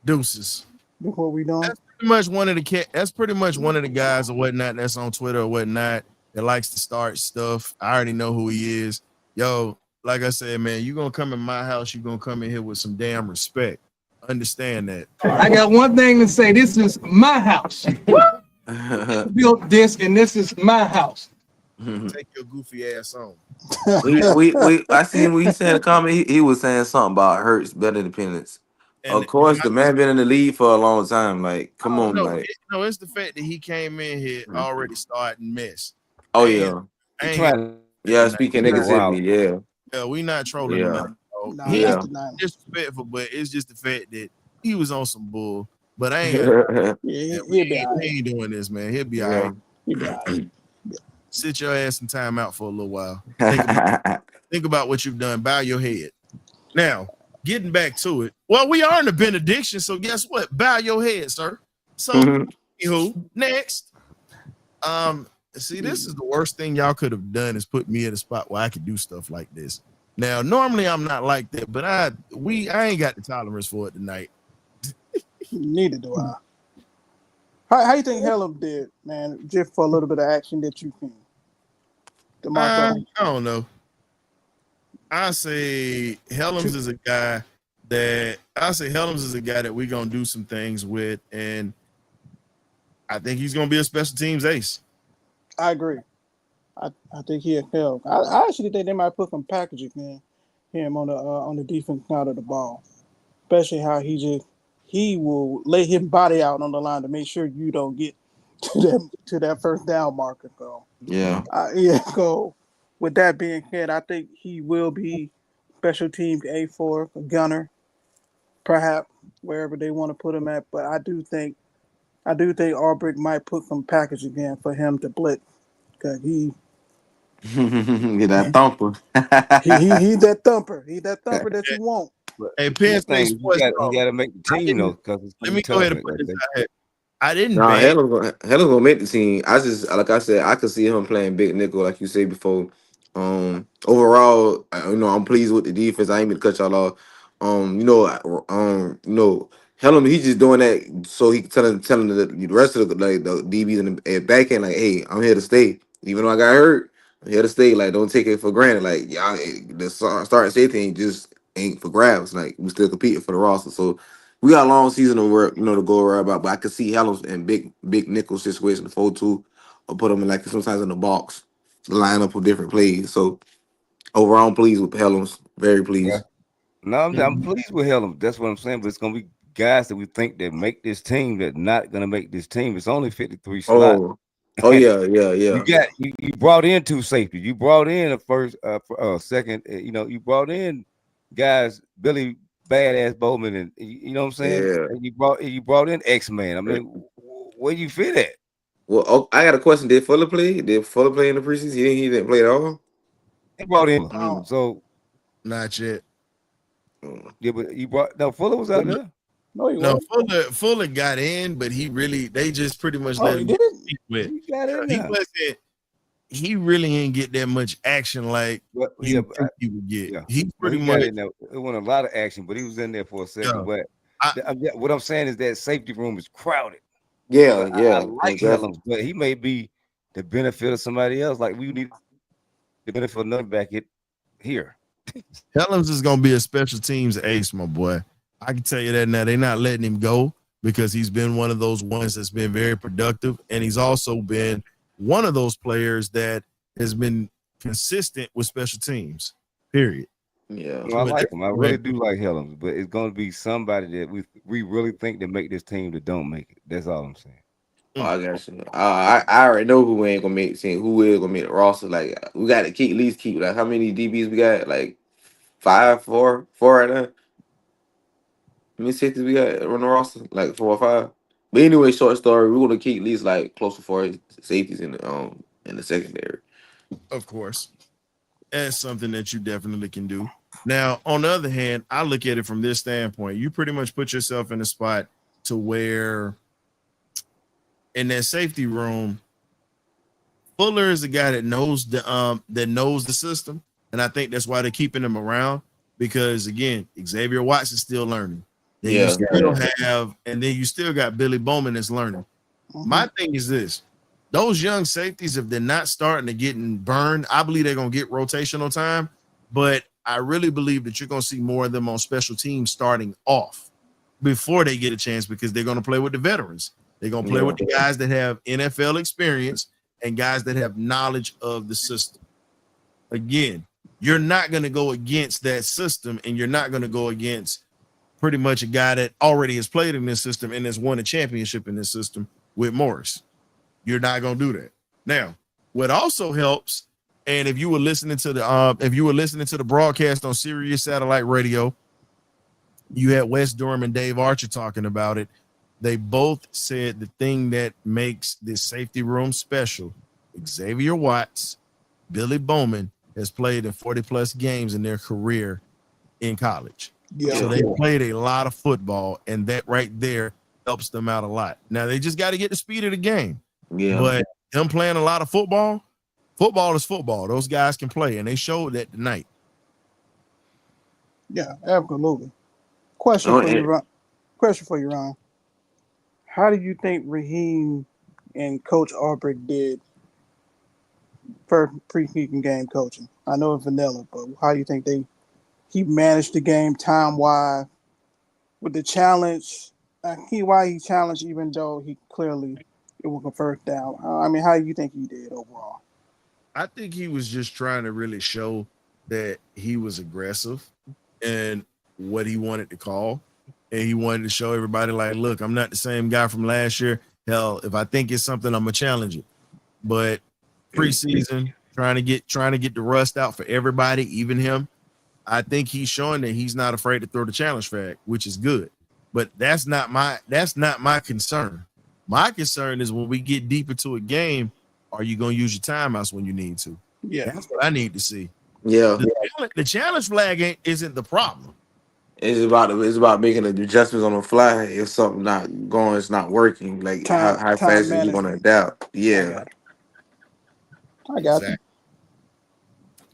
Speaker 1: deuces.
Speaker 3: Look what we doing.
Speaker 1: That's pretty much one of the guys or whatnot that's on Twitter or whatnot that likes to start stuff. I already know who he is. Yo, like I said, man, you gonna come in my house, you gonna come in here with some damn respect. Understand that.
Speaker 6: I got one thing to say. This is my house. Built this, and this is my house.
Speaker 1: Take your goofy ass on.
Speaker 4: I seen when he said a comment. He was saying something about Hurts better independence.
Speaker 1: And
Speaker 4: Of course, the man been in the league for a long time. Like, come on, like.
Speaker 1: It's the fact that he came in here already starting mess.
Speaker 4: Oh yeah. Speaking negativity,
Speaker 1: Yeah, we not trolling him.
Speaker 3: Nah,
Speaker 1: He's
Speaker 3: not tonight.
Speaker 1: disrespectful, but it's just the fact that he was on some bull. But I ain't
Speaker 3: Yeah,
Speaker 1: he
Speaker 3: he'll be
Speaker 1: ain't doing this, man. He'll be all right.
Speaker 3: He'll be all right.
Speaker 1: Sit your ass in time out for a little while. Think about what you've done. Bow your head. Now, getting back to it. Well, we are in the benediction, so guess what? Bow your head, sir. So, next. See, this is the worst thing y'all could have done is put me in a spot where I could do stuff like this. Now, normally I'm not like that, but I ain't got the tolerance for it tonight.
Speaker 3: Neither do I. How you think Hellum did, man? Just for a little bit of action that you can.
Speaker 1: I don't know. I say Hellums is a guy that we're gonna do some things with, and I think he's gonna be a special teams ace.
Speaker 3: I agree. I think he'll help. I actually think they might put some packaging in him on the defense side of the ball, especially how he will lay his body out on the line to make sure you don't get to that first down marker. So So with that being said, I think he will be special teams A4, a gunner, perhaps wherever they want to put him at. But I do think Aubrey might put some packaging in for him to blitz because
Speaker 4: get that thumper.
Speaker 3: he's that thumper. He's that thumper that you want.
Speaker 1: Hey, Penn State Sports
Speaker 2: he got to make the team though.
Speaker 1: Let me go ahead and put this out here. I didn't.
Speaker 4: Nah, Helen's gonna make the team. I just, like I said, I could see him playing big nickel, like you said before. Overall, I'm pleased with the defense. I ain't mean to cut y'all off. Helen, he's just doing that so he can telling the rest of the DBs in the back end, like, hey, I'm here to stay. Even though I got hurt, I'm here to stay. Like, don't take it for granted. Like, y'all, the starting safety just ain't for grabs. Like, we still competing for the roster. So we got a long season of work, to go around about. But I could see Helen in big nickel situation, 4-2, or put them in sometimes in the box, line up with different plays. So overall, I'm pleased with Helen's. Very pleased.
Speaker 2: Yeah. No, I'm pleased with Helen. That's what I'm saying. But it's gonna be guys that we think that make this team that not gonna make this team. It's only 53 slots.
Speaker 4: Yeah.
Speaker 2: You brought in two safeties. You brought in a first, second. You brought in guys, Billy Badass Bowman, and you know what I'm saying.
Speaker 4: Yeah.
Speaker 2: And you brought in X-Man. I mean, where you fit at?
Speaker 4: Well, I got a question. Did Fuller play? Did Fuller play in the preseason? He didn't play at all.
Speaker 2: He brought in. So
Speaker 1: not yet.
Speaker 2: Yeah, but Fuller was out there.
Speaker 3: No,
Speaker 1: Fuller got in, but they just pretty much
Speaker 3: let him.
Speaker 1: He he really ain't get that much action like
Speaker 2: But
Speaker 1: you
Speaker 2: yeah,
Speaker 1: think he would get.
Speaker 2: yeah.
Speaker 1: He
Speaker 2: Well,
Speaker 1: pretty
Speaker 2: he got
Speaker 1: much
Speaker 2: in there. It wasn't a lot of action, but he was in there for a second.
Speaker 1: yeah.
Speaker 2: But what I'm saying is that safety room is crowded.
Speaker 4: Yeah,
Speaker 2: But I
Speaker 4: yeah.
Speaker 2: like Helms, but he may be the benefit of somebody else. Like we need the benefit of another back here.
Speaker 1: Helms is gonna be a special teams ace, my boy. I can tell you that now. They're not letting him go because he's been one of those ones that's been very productive, and he's also been one of those players that has been consistent with special teams. Period.
Speaker 4: Yeah.
Speaker 2: I like him. I really do like Helms, but it's going to be somebody that we really think to make this team that don't make it. That's all I'm saying.
Speaker 4: Oh, I got you. I already know who ain't gonna make saying who is gonna make the roster. Like we got to at least keep like how many DBs we got? Like 4 right now. How many safeties we got on the roster? Like 4 or 5. But anyway, short story, we're gonna keep at least like close to 4 safeties in the secondary.
Speaker 1: Of course, that's something that you definitely can do. Now, on the other hand, I look at it from this standpoint. You pretty much put yourself in a spot to where in that safety room, Fuller is a guy that knows the system, and I think that's why they're keeping him around because again, Xavier Watts is still learning. Then you still have, and then you still got Billy Bowman that's learning. My thing is this: those young safeties, if they're not starting to getting burned, I believe they're gonna get rotational time. But I really believe that you're gonna see more of them on special teams starting off before they get a chance because they're gonna play with the veterans. They're gonna play with the guys that have NFL experience and guys that have knowledge of the system. Again, you're not gonna go against that system, and you're not gonna go against pretty much a guy that already has played in this system and has won a championship in this system with Morris. You're not gonna do that. Now, what also helps, and if you were listening to the broadcast on Sirius Satellite Radio, you had Wes Durham and Dave Archer talking about it. They both said the thing that makes this safety room special, Xavier Watts, Billy Bowman has played in 40 plus games in their career in college.
Speaker 3: Yeah.
Speaker 1: So they played a lot of football, and that right there helps them out a lot. Now they just got to get the speed of the game.
Speaker 4: Yeah.
Speaker 1: But them playing a lot of football is football. Those guys can play, and they showed that tonight.
Speaker 3: Yeah, absolutely. Question for you, Ron. How do you think Raheem and Coach Albrecht did for preseason game coaching? I know it's vanilla, but how do you think he managed the game time-wise with the challenge? Why he challenged even though he clearly it was a first down. I mean, how do you think he did overall?
Speaker 1: I think he was just trying to really show that he was aggressive and what he wanted to call. And he wanted to show everybody, like, look, I'm not the same guy from last year. Hell, if I think it's something, I'm gonna challenge it. But preseason, trying to get the rust out for everybody, even him. I think he's showing that he's not afraid to throw the challenge flag, which is good. But that's not my concern. My concern is when we get deep into a game, are you going to use your timeouts when you need to?
Speaker 3: Yeah,
Speaker 1: that's what I need to see.
Speaker 4: Yeah,
Speaker 1: the challenge flag isn't the problem.
Speaker 4: It's about making the adjustments on the fly. If something it's not working. Like how fast are you going to adapt? Yeah,
Speaker 3: I got you.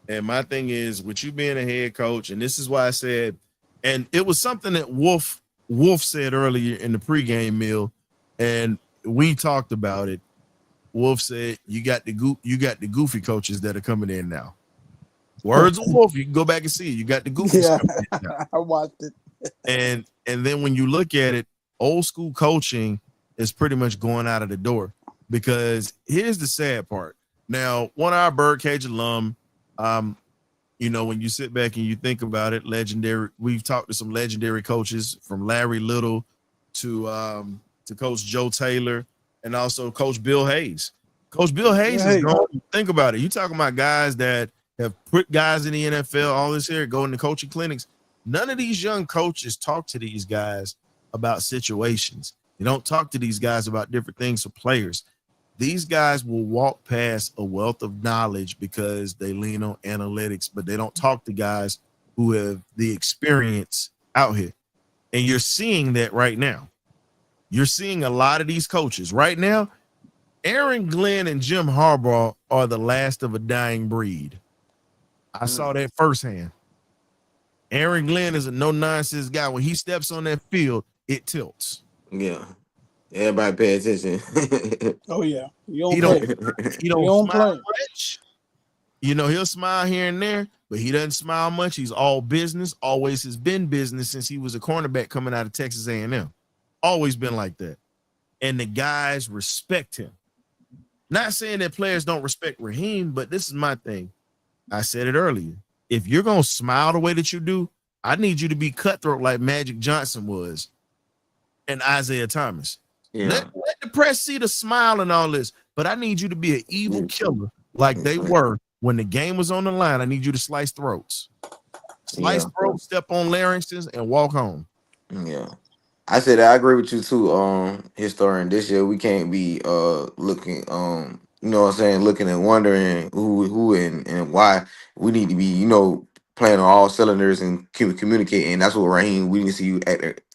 Speaker 1: And my thing is, with you being a head coach, and this is why I said, and it was something that Wolf said earlier in the pregame meal, and we talked about it. Wolf said, you got the goofy coaches that are coming in now. Words of Wolf, you can go back and see it. You got the goofies coming in now.
Speaker 3: I watched it.
Speaker 1: and then when you look at it, old school coaching is pretty much going out of the door, because here's the sad part. Now, one of our BirdCage alum, when you sit back and you think about it, legendary. We've talked to some legendary coaches, from Larry Little to Coach Joe Taylor, and also Coach Bill Hayes. Coach Bill Hayes is going. Think about it. You talking about guys that have put guys in the NFL, all this here, going to coaching clinics. None of these young coaches talk to these guys about situations. They don't talk to these guys about different things for players. These guys will walk past a wealth of knowledge because they lean on analytics, but they don't talk to guys who have the experience out here. And you're seeing that right now. You're seeing a lot of these coaches right now. Aaron Glenn and Jim Harbaugh are the last of a dying breed. I saw that firsthand. Aaron Glenn is a no-nonsense guy. When he steps on that field, it tilts.
Speaker 4: Yeah. Everybody pay attention.
Speaker 3: Oh yeah, you
Speaker 1: He
Speaker 3: don't
Speaker 1: don't
Speaker 3: play.
Speaker 1: he
Speaker 3: You
Speaker 1: don't
Speaker 3: don't
Speaker 1: smile
Speaker 3: play.
Speaker 1: much. You know, he'll smile here and there, but he doesn't smile much. He's all business, always has been business since he was a cornerback coming out of Texas A&M. Always been like that. And the guys respect him. Not saying that players don't respect Raheem, but this is my thing. I said it earlier. If you're going to smile the way that you do, I need you to be cutthroat like Magic Johnson was and Isaiah Thomas.
Speaker 4: Yeah.
Speaker 1: Let the press see the smile and all this, but I need you to be an evil killer like they were when the game was on the line. I need you to slice throats. Slice throats, step on larynxes, and walk home.
Speaker 4: Yeah. I said I agree with you too, historian. This year we can't be looking you know what I'm saying, looking and wondering who and why. We need to be, you know, playing on all cylinders and communicating. That's what Raheem, we need to see you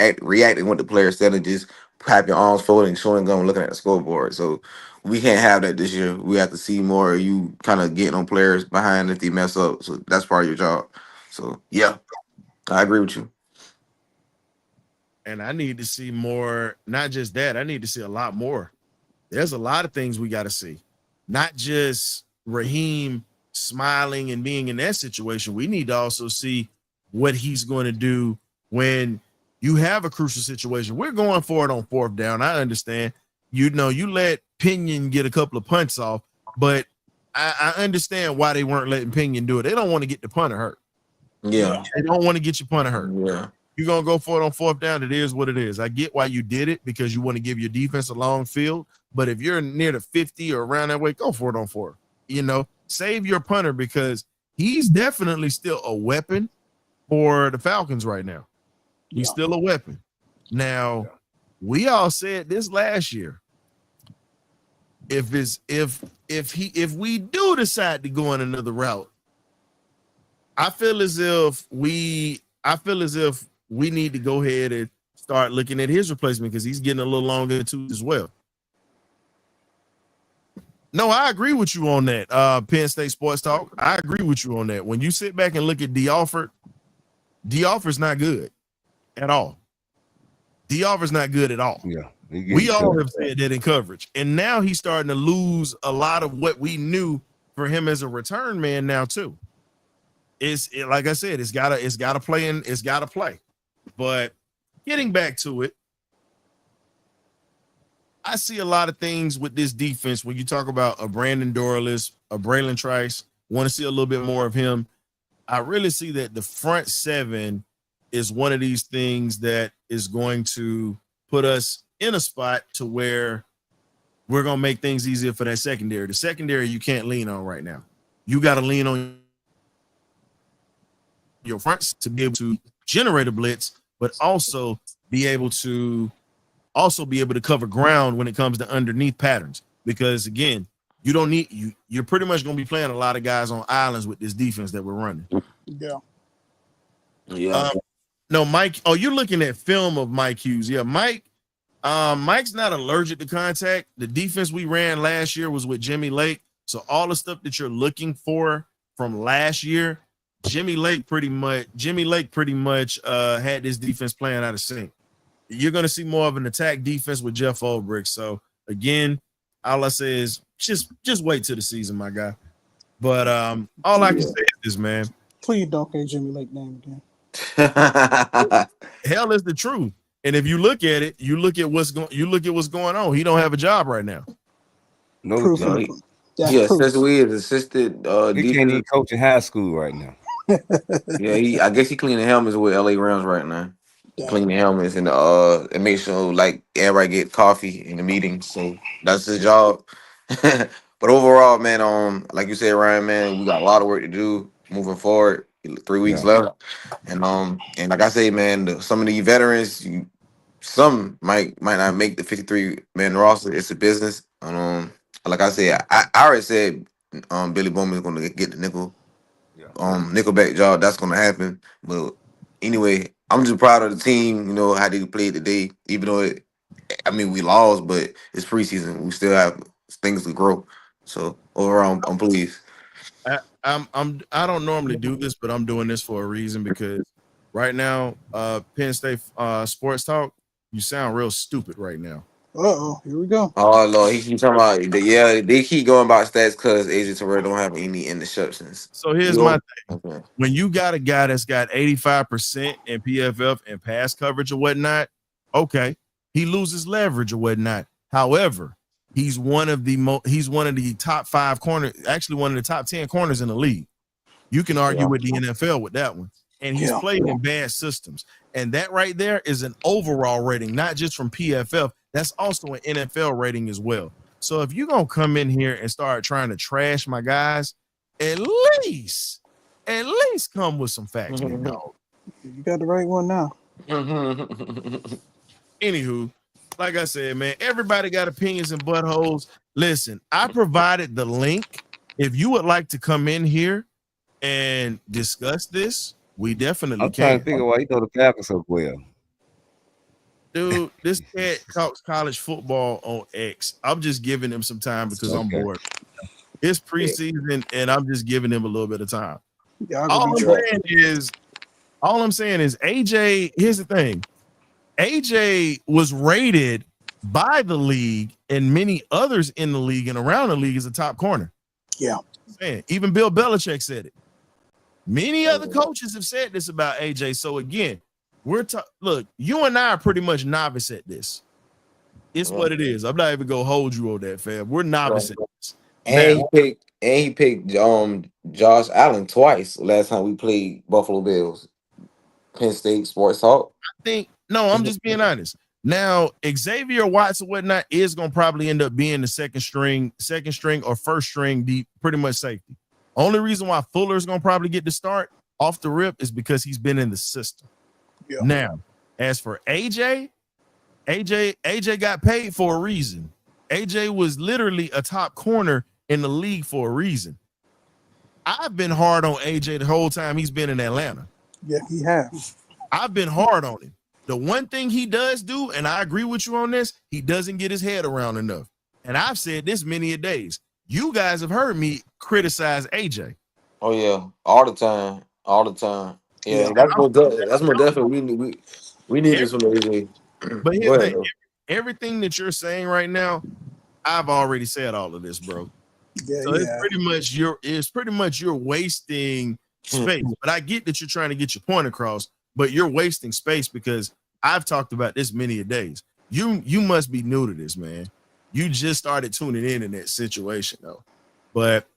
Speaker 4: act reacting what the player said and just have your arms folded and showing gun looking at the scoreboard. So we can't have that this year. We have to see more of you kind of getting on players behind if they mess up. So that's part of your job. So yeah, I agree with you.
Speaker 1: And I need to see more, not just that, I need to see a lot more. There's a lot of things we got to see. Not just Raheem smiling and being in that situation. We need to also see what he's going to do when you have a crucial situation. We're going for it on fourth down. I understand. You know, you let Pinion get a couple of punts off, but I understand why they weren't letting Pinion do it. They don't want to get the punter hurt.
Speaker 4: Yeah.
Speaker 1: They don't want to get your punter hurt.
Speaker 4: Yeah.
Speaker 1: You're going to go for it on fourth down. It is what it is. I get why you did it because you want to give your defense a long field. But if you're near the 50 or around that way, go for it on fourth. You know, save your punter because he's definitely still a weapon for the Falcons right now. He's still a weapon. Now, we all said this last year. If we do decide to go in another route, I feel as if we need to go ahead and start looking at his replacement because he's getting a little longer too as well. No, I agree with you on that. Penn State Sports Talk. I agree with you on that. When you sit back and look at D'Offer's not good at all. D'Offer's not good at all.
Speaker 2: Yeah.
Speaker 1: We all have said that in coverage. And now he's starting to lose a lot of what we knew for him as a return man now too. Like I said, it's gotta play. But getting back to it, I see a lot of things with this defense when you talk about a Brandon Dorlus, a Braylon Trice. Want to see a little bit more of him. I really see that the front seven is one of these things that is going to put us in a spot to where we're going to make things easier for that secondary. The secondary you can't lean on right now. You got to lean on your fronts to be able to generate a blitz, but also be able to cover ground when it comes to underneath patterns. Because again, you're pretty much going to be playing a lot of guys on islands with this defense that we're running.
Speaker 3: Yeah.
Speaker 4: Yeah.
Speaker 1: No, Mike. Oh, you're looking at film of Mike Hughes. Yeah, Mike. Mike's not allergic to contact. The defense we ran last year was with Jimmy Lake. So all the stuff that you're looking for from last year, Jimmy Lake pretty much had this defense playing out of sync. You're going to see more of an attack defense with Jeff Ulbrich. So again, all I say is just wait till the season, my guy. But all I can say is this, man.
Speaker 3: Please don't say Jimmy Lake name again.
Speaker 1: Hell is the truth. And if you look at it, you look at what's going on. He don't have a job right now.
Speaker 2: No,
Speaker 4: essentially is assistant.
Speaker 2: He can't even coach in high school right now.
Speaker 4: I guess he cleaning helmets with LA Rams right now. Cleaning helmets and make sure like everybody get coffee in the meetings. So that's his job. But overall, man, like you said, Ryan, man, we got a lot of work to do moving forward. 3 weeks left, and like I say, man, some of these veterans, some might not make the 53-man roster. It's a business. Like I said, I already said, Billy Bowman is going to get the nickelback job. That's going to happen. But anyway, I'm just proud of the team. You know how they played today, even though we lost, but it's preseason. We still have things to grow. So overall, I'm pleased.
Speaker 1: I don't normally do this, but I'm doing this for a reason because right now, Penn State Sports Talk, you sound real stupid right now.
Speaker 3: Uh-oh, here we go.
Speaker 4: Oh Lord, he keep talking about they keep going about stats because AJ Terrell don't have any interceptions.
Speaker 1: So here's my thing. Okay. When you got a guy that's got 85% in PFF and pass coverage or whatnot, okay, he loses leverage or whatnot. However, he's one of the top 5 corners, actually one of the top 10 corners in the league. You can argue with the NFL with that one. And he's played in bad systems. And that right there is an overall rating, not just from PFF. That's also an NFL rating as well. So if you're going to come in here and start trying to trash my guys, at least come with some facts, dog.
Speaker 3: You got the right one now.
Speaker 1: Anywho, like I said, man, everybody got opinions and buttholes. Listen, I provided the link. If you would like to come in here and discuss this, we definitely
Speaker 2: I'm
Speaker 1: can.
Speaker 2: trying to figure why you know the Falcons so well.
Speaker 1: Dude, this cat talks college football on X. I'm just giving him some time because I'm bored. It's preseason, and I'm just giving him a little bit of time. All I'm saying is AJ, here's the thing. AJ was rated by the league and many others in the league and around the league as a top corner.
Speaker 3: Yeah.
Speaker 1: Man, even Bill Belichick said it. Many other coaches have said this about AJ. So again, look, you and I are pretty much novice at this. It's what it is. I'm not even gonna hold you on that, fam. We're novice at this.
Speaker 4: And he picked Josh Allen twice last time we played Buffalo Bills. Penn State Sports Talk.
Speaker 1: I'm just being honest. Now, Xavier Watts or whatnot is gonna probably end up being the second string or first string deep, pretty much safety. Only reason why Fuller's gonna probably get the start off the rip is because he's been in the system. Yeah. Now, as for AJ got paid for a reason. AJ was literally a top corner in the league for a reason. I've been hard on AJ the whole time he's been in Atlanta.
Speaker 3: Yeah, he has.
Speaker 1: I've been hard on him. The one thing he does do, and I agree with you on this, he doesn't get his head around enough. And I've said this many a days. You guys have heard me criticize AJ.
Speaker 4: Oh yeah, all the time. Yeah, that's more definitely. We need this from AJ.
Speaker 1: But here's the thing, everything that you're saying right now, I've already said all of this, bro. Yeah, so it's pretty much you're wasting space. But I get that you're trying to get your point across, but you're wasting space because I've talked about this many a days. You must be new to this, man. You just started tuning in that situation, though. But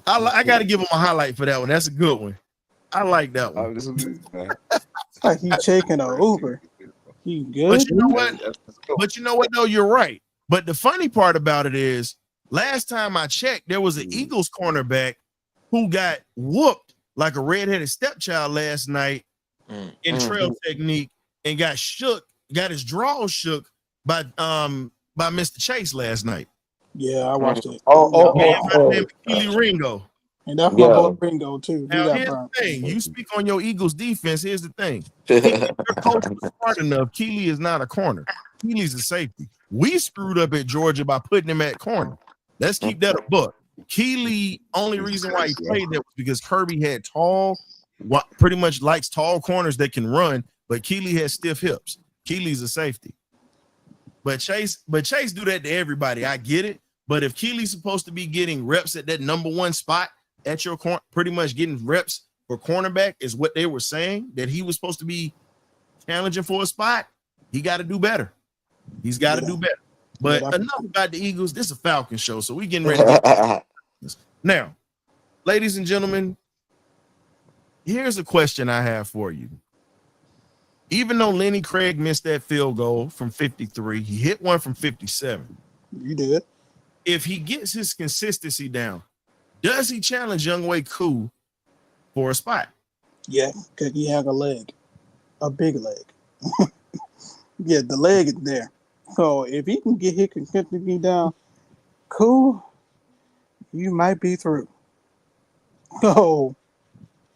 Speaker 1: I got to give him a highlight for that one. That's a good one. I like that one.
Speaker 3: It's like he's taking an Uber. He good.
Speaker 1: But you know what? Though you're right. But the funny part about it is, last time I checked, there was an Eagles cornerback who got whooped like a redheaded stepchild last night in trail technique and got his draws shook by Mr. Chase last night.
Speaker 3: Yeah, I watched it.
Speaker 1: Keely Ringo.
Speaker 3: And that's my boy Ringo too.
Speaker 1: Now, here's the thing. You speak on your Eagles defense. Here's the thing. Your coach was smart enough. Keely is not a corner. Keely's a safety. We screwed up at Georgia by putting him at corner. Let's keep that a buck. Keely, only reason why he played that was because Kirby had pretty much likes tall corners that can run, but Keely has stiff hips. Keely's a safety. But Chase do that to everybody. I get it. But if Keely's supposed to be getting reps at that number one spot at your corner, pretty much getting reps for cornerback is what they were saying, that he was supposed to be challenging for a spot, he got to do better. He's got to do better. But enough about the Eagles. This is a Falcons show, so we getting ready to get now, ladies and gentlemen, here's a question I have for you. Even though Lenny Craig missed that field goal from 53, he hit one from 57.
Speaker 3: You did.
Speaker 1: If he gets his consistency down, does he challenge Younghoe Koo for a spot?
Speaker 3: Yeah, because he has a big leg. Yeah, the leg is there. So if he can get his consistency down, Koo, you might be through. Oh,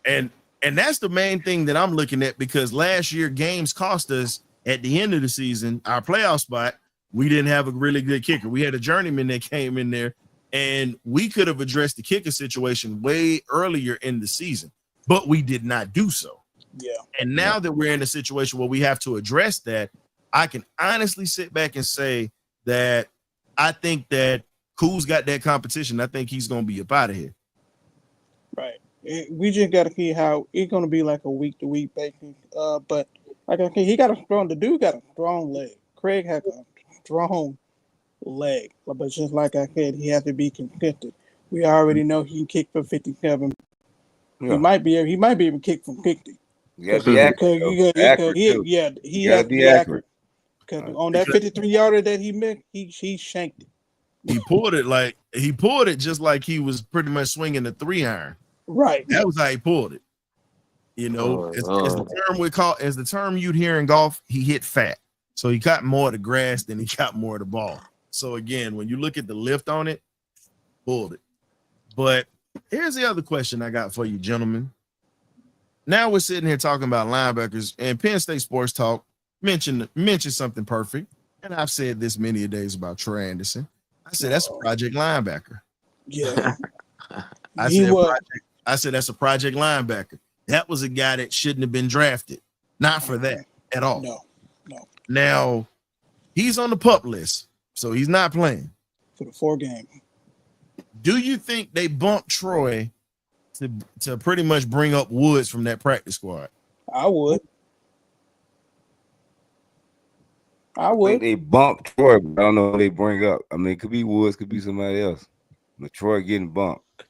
Speaker 1: and that's the main thing that I'm looking at, because last year games cost us at the end of the season our playoff spot we didn't have a really good kicker. We had a journeyman that came in there, and we could have addressed the kicker situation way earlier in the season, but we did not do so.
Speaker 3: Yeah.
Speaker 1: And now that we're in a situation where we have to address that, I can honestly sit back and say that I think that Cool's got that competition. I think he's going to be up out of here.
Speaker 3: Right. We just got to see how it's going to be like a week to week basis. But like I said, the dude got a strong leg. Craig has a strong leg. But just like I said, he has to be consistent. We already know he can kick for 57.
Speaker 2: Yeah.
Speaker 3: He might be able to kick from 50.
Speaker 2: You gotta be accurate.
Speaker 3: He has to be accurate. Because on that 53-yarder that he missed, he shanked it.
Speaker 1: He pulled it just like he was pretty much swinging the 3-iron.
Speaker 3: Right.
Speaker 1: That was how he pulled it. You know, as the term you'd hear in golf, he hit fat. So he got more of the grass than he got more of the ball. So again, when you look at the lift on it, pulled it. But here's the other question I got for you, gentlemen. Now we're sitting here talking about linebackers, and Penn State Sports Talk mentioned something perfect. And I've said this many a days about Troy Anderson. I said that's a project linebacker.
Speaker 3: Yeah.
Speaker 1: I said that's a project linebacker. That was a guy that shouldn't have been drafted. Not for that at all.
Speaker 3: No.
Speaker 1: Now he's on the PUP list, so he's not playing
Speaker 3: For the 4 game.
Speaker 1: Do you think they bumped Troy to pretty much bring up Woods from that practice squad?
Speaker 3: I would.
Speaker 2: I think they bumped Troy, but I don't know who they bring up. I mean, it could be Woods, could be somebody else. But Troy getting bumped.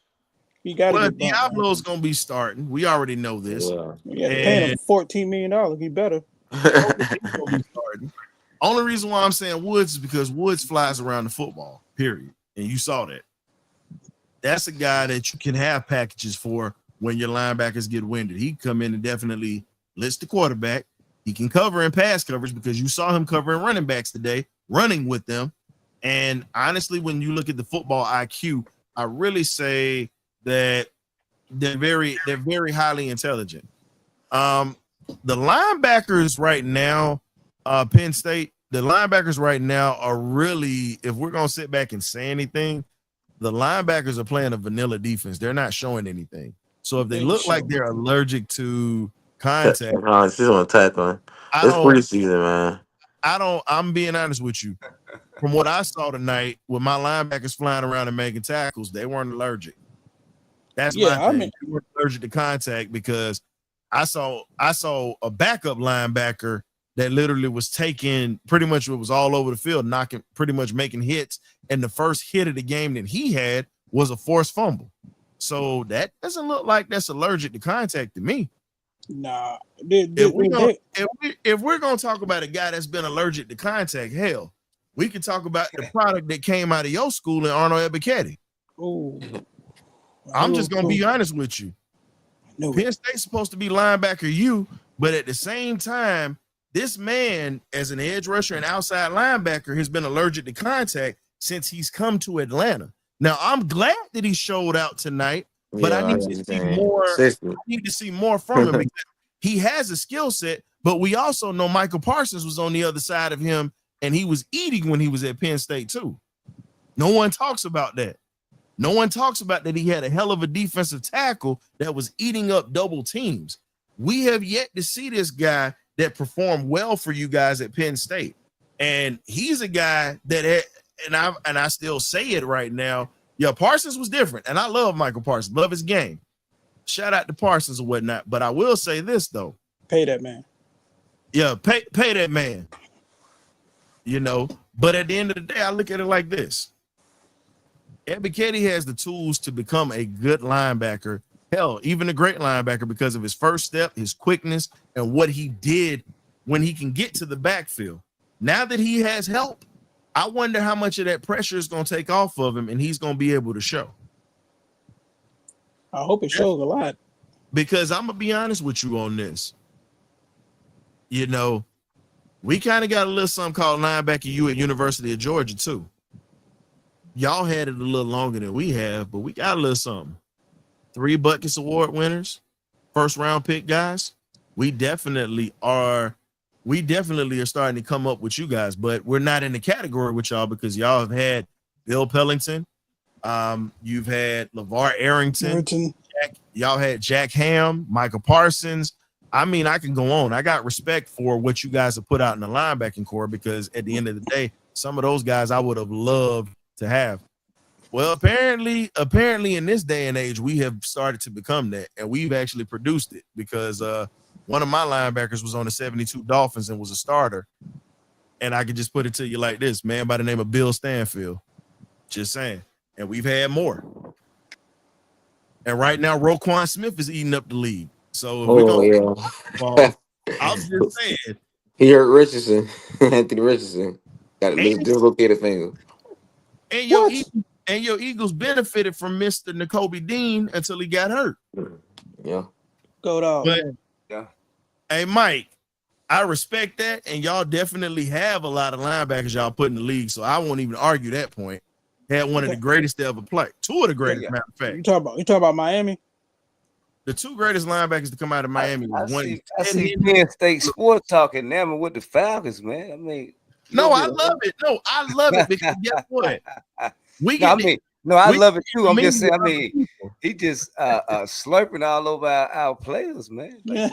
Speaker 3: He got
Speaker 1: to. Diablo's gonna be starting. We already know this.
Speaker 3: Yeah, paying him $14 million. He better.
Speaker 1: Only reason why I'm saying Woods is because Woods flies around the football. Period. And you saw that. That's a guy that you can have packages for when your linebackers get winded. He can come in and definitely blitz the quarterback. He can cover in pass coverage because you saw him covering running backs today, running with them. And honestly, when you look at the football IQ, I really say that they're very highly intelligent. The linebackers right now, Penn State, the linebackers right now are really, if we're going to sit back and say anything, the linebackers are playing a vanilla defense. They're not showing anything. So if they look like they're allergic to contact,
Speaker 4: it's on tackling. It's preseason, man.
Speaker 1: I'm being honest with you. From what I saw tonight, with my linebackers flying around and making tackles, they weren't allergic. That's my thing. They weren't allergic to contact because I saw a backup linebacker that literally was taking pretty much what was all over the field, pretty much making hits. And the first hit of the game that he had was a forced fumble. So that doesn't look like that's allergic to contact to me.
Speaker 3: Nah.
Speaker 1: If we're gonna talk about a guy that's been allergic to contact, hell, we can talk about the product that came out of your school in Arnold Ebiketie.
Speaker 3: Oh,
Speaker 1: I'm just gonna be honest with you. No. Penn State's supposed to be linebacker you, but at the same time, this man, as an edge rusher and outside linebacker, has been allergic to contact since he's come to Atlanta. Now, I'm glad that he showed out tonight, but I need to see more. I need to see more from him because he has a skill set, but we also know Michael Parsons was on the other side of him, and he was eating when he was at Penn State too. No one talks about that. No one talks about that he had a hell of a defensive tackle that was eating up double teams. We have yet to see this guy that performed well for you guys at Penn State. And he's a guy that, and I still say it right now, yeah, Parsons was different. And I love Michael Parsons, love his game. Shout out to Parsons and whatnot. But I will say this, though.
Speaker 3: Pay that man.
Speaker 1: Yeah, pay that man. You know, but at the end of the day, I look at it like this. Ebiketie has the tools to become a good linebacker. Hell, even a great linebacker because of his first step, his quickness, and what he did when he can get to the backfield. Now that he has help, I wonder how much of that pressure is going to take off of him and he's going to be able to show.
Speaker 3: I hope it shows a lot.
Speaker 1: Because I'm going to be honest with you on this. You know, we kind of got a little something called linebacker U at University of Georgia too. Y'all had it a little longer than we have, but we got a little something. 3 Butkus Award winners, first round pick guys. We definitely are we definitely are starting to come up with you guys, but we're not in the category with y'all because y'all have had Bill Pellington. You've had LeVar Arrington. Y'all had Jack Ham, Michael Parsons. I mean, I can go on. I got respect for what you guys have put out in the linebacking core because at the end of the day, some of those guys I would have loved to have. Well, apparently in this day and age, we have started to become that, and we've actually produced it because one of my linebackers was on the 72 Dolphins and was a starter. And I could just put it to you like this, man, by the name of Bill Stanfield. Just saying. And we've had more. And right now, Roquan Smith is eating up the league. So if we're going I was just saying.
Speaker 4: He hurt Richardson, Anthony Richardson. Got a little dislocated finger.
Speaker 1: And your Eagles benefited from Mr. Nakobe Dean until he got hurt.
Speaker 4: Yeah.
Speaker 3: Go dog.
Speaker 2: Yeah.
Speaker 1: Hey, Mike, I respect that, and y'all definitely have a lot of linebackers y'all put in the league, so I won't even argue that point. Had one of the greatest to ever play. Two of the greatest, matter of fact.
Speaker 3: You talking about Miami?
Speaker 1: The two greatest linebackers to come out of Miami.
Speaker 2: I see Penn State Sports talking now with the Falcons, man. I mean,
Speaker 1: I love it. No, I love it because guess what?
Speaker 2: I love it too. I'm just saying. I mean, he just slurping all over our players, man. Like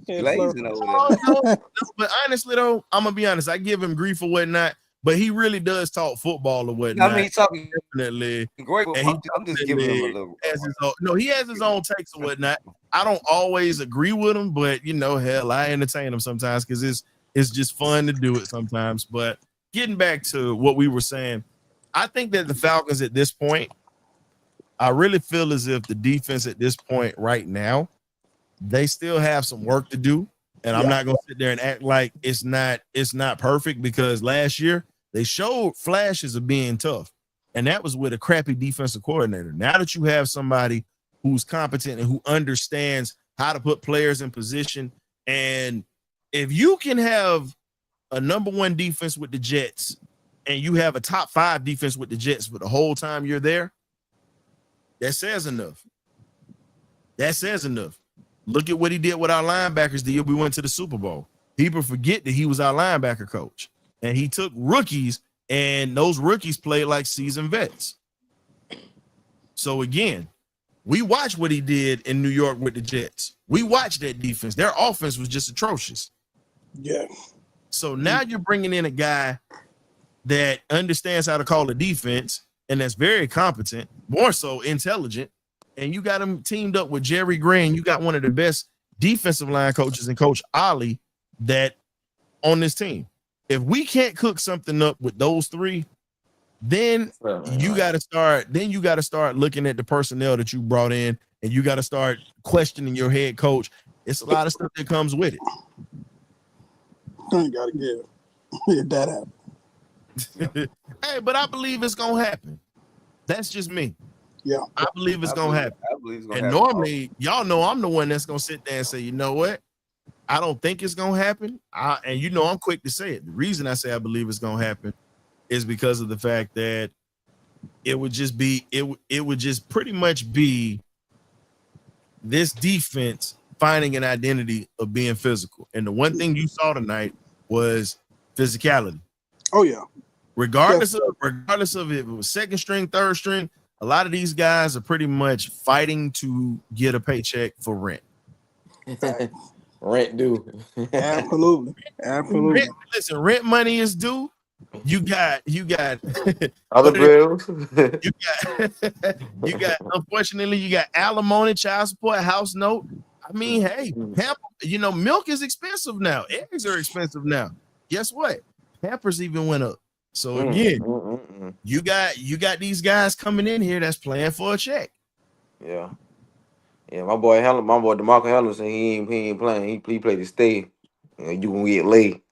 Speaker 2: glazing over there.
Speaker 1: But honestly, though, I'm gonna be honest. I give him grief or whatnot, but he really does talk football or whatnot.
Speaker 2: I mean, he's talking
Speaker 1: definitely
Speaker 2: great. I'm just giving him a little.
Speaker 1: He has his own takes or whatnot. I don't always agree with him, but hell, I entertain him sometimes because it's just fun to do it sometimes. But getting back to what we were saying. I think that the Falcons at this point, I really feel as if the defense at this point right now, they still have some work to do. And I'm not going to sit there and act like it's not perfect because last year they showed flashes of being tough. And that was with a crappy defensive coordinator. Now that you have somebody who's competent and who understands how to put players in position, and if you can have a number one defense with the Jets and you have a top 5 defense with the Jets for the whole time you're there, that says enough. That says enough. Look at what he did with our linebackers the year we went to the Super Bowl. People forget that he was our linebacker coach. And he took rookies, and those rookies played like seasoned vets. So, again, we watched what he did in New York with the Jets. We watched that defense. Their offense was just atrocious.
Speaker 3: Yeah.
Speaker 1: So now you're bringing in a guy that understands how to call a defense and that's very competent, more so intelligent, and you got him teamed up with Jerry Green. You got one of the best defensive line coaches and Coach Ollie that on this team. If we can't cook something up with those three, then you got to start looking at the personnel that you brought in, and you got to start questioning your head coach. It's a lot of stuff that comes with it.
Speaker 3: You got to give that happen.
Speaker 1: Hey, but I believe it's gonna happen. That's just me.
Speaker 3: Yeah,
Speaker 1: I believe it's gonna happen.
Speaker 2: I believe it's gonna happen.
Speaker 1: Normally, y'all know I'm the one that's gonna sit there and say, you know what? I don't think it's gonna happen. And I'm quick to say it. The reason I say I believe it's gonna happen is because of the fact that it would just pretty much be this defense finding an identity of being physical. And the one thing you saw tonight was physicality.
Speaker 3: Oh yeah.
Speaker 1: Regardless of if it was second string, third string, a lot of these guys are pretty much fighting to get a paycheck for rent.
Speaker 4: Rent due.
Speaker 3: Absolutely.
Speaker 1: Rent money is due. You got
Speaker 4: other bills.
Speaker 1: you got unfortunately you got alimony, child support, house note. I mean, hey, milk is expensive now. Eggs are expensive now. Guess what? Pampers even went up. So again, you got these guys coming in here that's playing for a check.
Speaker 4: Yeah. My boy DeMarco Helen he ain't playing. He played to stay. You gonna get laid.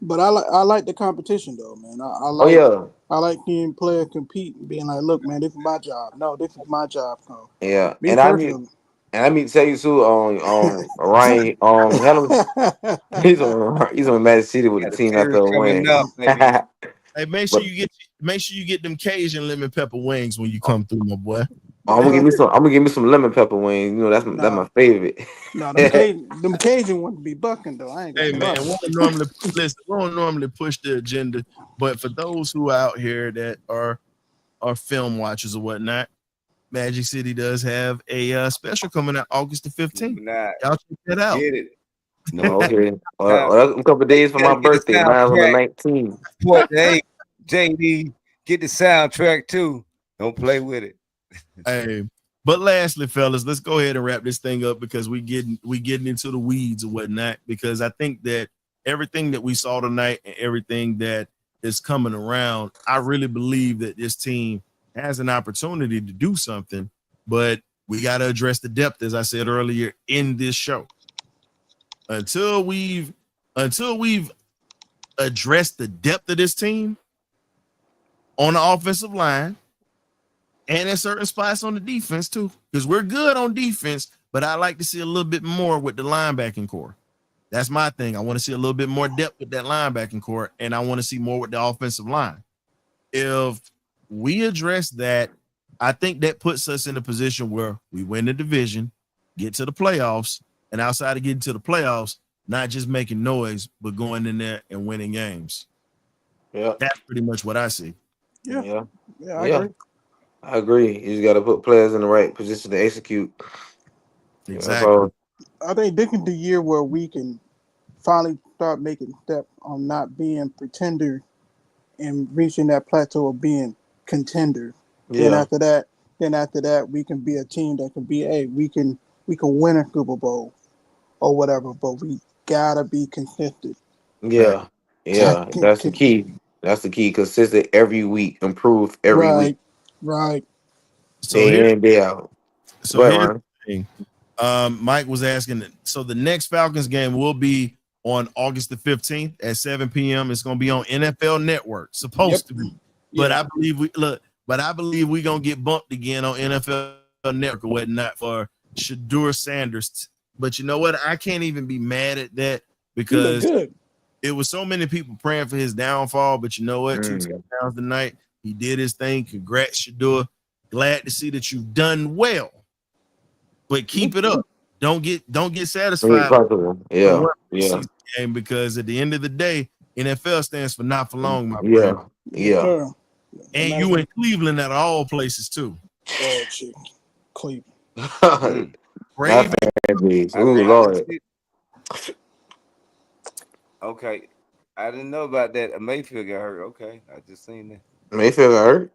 Speaker 3: But I like the competition though, man. I like seeing players compete and being like, look, man, this is my job. No, this is my job. No.
Speaker 4: Yeah. And I mean to tell you too, Ryan, Helen, he's on Magic City with the team after a win.
Speaker 1: Hey, make sure you get them Cajun lemon pepper wings when you come through, my boy.
Speaker 4: Oh, I'm gonna give me some lemon pepper wings. You know, that's my favorite.
Speaker 3: No, them Cajun ones be bucking though. I ain't
Speaker 1: Hey
Speaker 3: gonna
Speaker 1: man,
Speaker 3: lie.
Speaker 1: we don't normally push the agenda, but for those who are out here that are film watchers or whatnot, Magic City does have a special coming out August the 15th.
Speaker 2: Nah,
Speaker 1: Y'all check that out.
Speaker 2: get it. No,
Speaker 4: Okay.
Speaker 2: time.
Speaker 4: A couple of days for
Speaker 2: Gotta
Speaker 4: my
Speaker 2: get the
Speaker 4: birthday. Mine's on the
Speaker 2: soundtrack.
Speaker 4: 19th.
Speaker 2: What? Hey, JD, get the soundtrack too. Don't play with it.
Speaker 1: Hey, but lastly, fellas, let's go ahead and wrap this thing up because we getting into the weeds or whatnot. Because I think that everything that we saw tonight and everything that is coming around, I really believe that this team has an opportunity to do something, but we got to address the depth, as I said earlier in this show. Until we've addressed the depth of this team on the offensive line and in certain spots on the defense too, because we're good on defense, but I like to see a little bit more with the linebacking core. That's my thing. I want to see a little bit more depth with that linebacking core, and I want to see more with the offensive line. If we address that, I think that puts us in a position where we win the division, get to the playoffs, and outside of getting to the playoffs, not just making noise, but going in there and winning games.
Speaker 4: Yeah.
Speaker 1: That's pretty much what I see.
Speaker 3: Yeah, I
Speaker 4: Yeah.
Speaker 3: agree.
Speaker 4: I agree. You just got to put players in the right position to execute.
Speaker 1: Exactly.
Speaker 3: I think this is the year where we can finally start making steps on not being pretender and reaching that plateau of being contender. Then
Speaker 4: Yeah.
Speaker 3: after that, we can be a team that can be, hey, we can win a Super Bowl or whatever, but we gotta be consistent.
Speaker 4: Yeah. Yeah. That's the key. That's the key. Consistent every week. Improve every week.
Speaker 3: Right.
Speaker 1: So
Speaker 4: Day in, day out.
Speaker 1: So here's the thing. Mike was asking, so the next Falcons game will be on August the 15th at 7 p.m. It's going to be on NFL Network, supposed to be. But I believe we're going to get bumped again on NFL Network or whatnot for Shadur Sanders. But you know what? I can't even be mad at that because it was so many people praying for his downfall. But you know what? 2 touchdowns tonight. He did his thing. Congrats, Shadur. Glad to see that you've done well. But keep it up. Don't get satisfied.
Speaker 4: Yeah.
Speaker 1: Game because at the end of the day, NFL stands for not for long, my
Speaker 4: friend.
Speaker 3: Yeah.
Speaker 1: And you in Cleveland at all places too.
Speaker 3: Oh, shit. Cleveland.
Speaker 4: Ooh, Lord.
Speaker 2: Okay. I didn't know about that. Mayfield got hurt. Okay. I just seen that.
Speaker 4: Mayfield got hurt?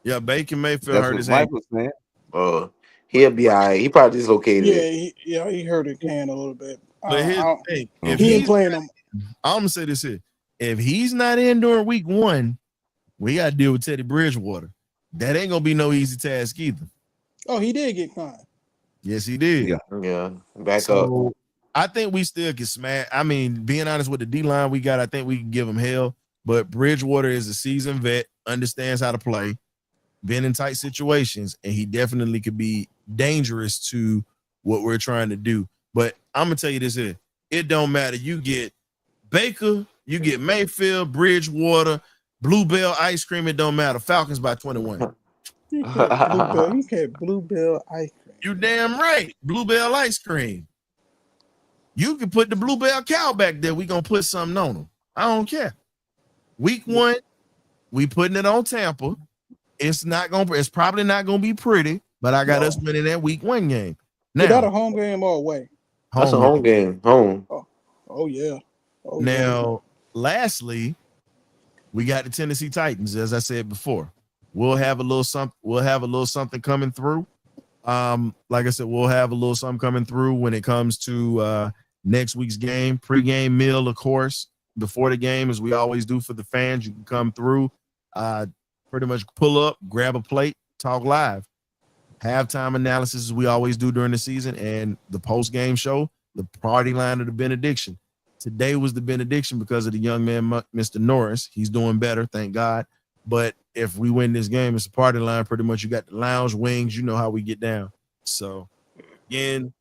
Speaker 1: Yeah, Baker Mayfield hurt his
Speaker 2: ankle. Man.
Speaker 4: He'll be all right. He probably dislocated it.
Speaker 3: He hurt his hand a little bit.
Speaker 1: But here's the thing. If
Speaker 3: he ain't playing them.
Speaker 1: I'm gonna say this here. If he's not in during week 1, we gotta deal with Teddy Bridgewater. That ain't gonna be no easy task either.
Speaker 3: Oh, he did get fined.
Speaker 1: Yes, he did.
Speaker 4: Yeah. Back up.
Speaker 1: I think we still can smash. I mean, being honest with the D-line we got, I think we can give him hell. But Bridgewater is a seasoned vet, understands how to play, been in tight situations, and he definitely could be dangerous to what we're trying to do. But I'm gonna tell you this here. It don't matter. You get Baker, you get Mayfield, Bridgewater, Bluebell ice cream. It don't matter. Falcons by 21.
Speaker 3: You can't Bluebell ice cream.
Speaker 1: You damn right. Bluebell ice cream. You can put the Bluebell cow back there. We gonna put something on them. I don't care. Week 1, we putting it on Tampa. It's probably not gonna be pretty, but I got us winning that week 1 game. Now,
Speaker 3: is that a home game or away?
Speaker 4: That's a home game. Home.
Speaker 3: Oh yeah.
Speaker 1: Now, lastly, we got the Tennessee Titans. As I said before, we'll have a little something coming through. Like I said, we'll have a little something coming through when it comes to next week's game. Pre-game meal, of course, before the game, as we always do for the fans. You can come through, pretty much pull up, grab a plate, talk live. Halftime analysis, as we always do during the season, and the post-game show, the party line of the Benediction. Today was the Benediction because of the young man, Mr. Norris. He's doing better, thank God. But if we win this game, it's a party line. Pretty much you got the lounge wings. You know how we get down. So, again,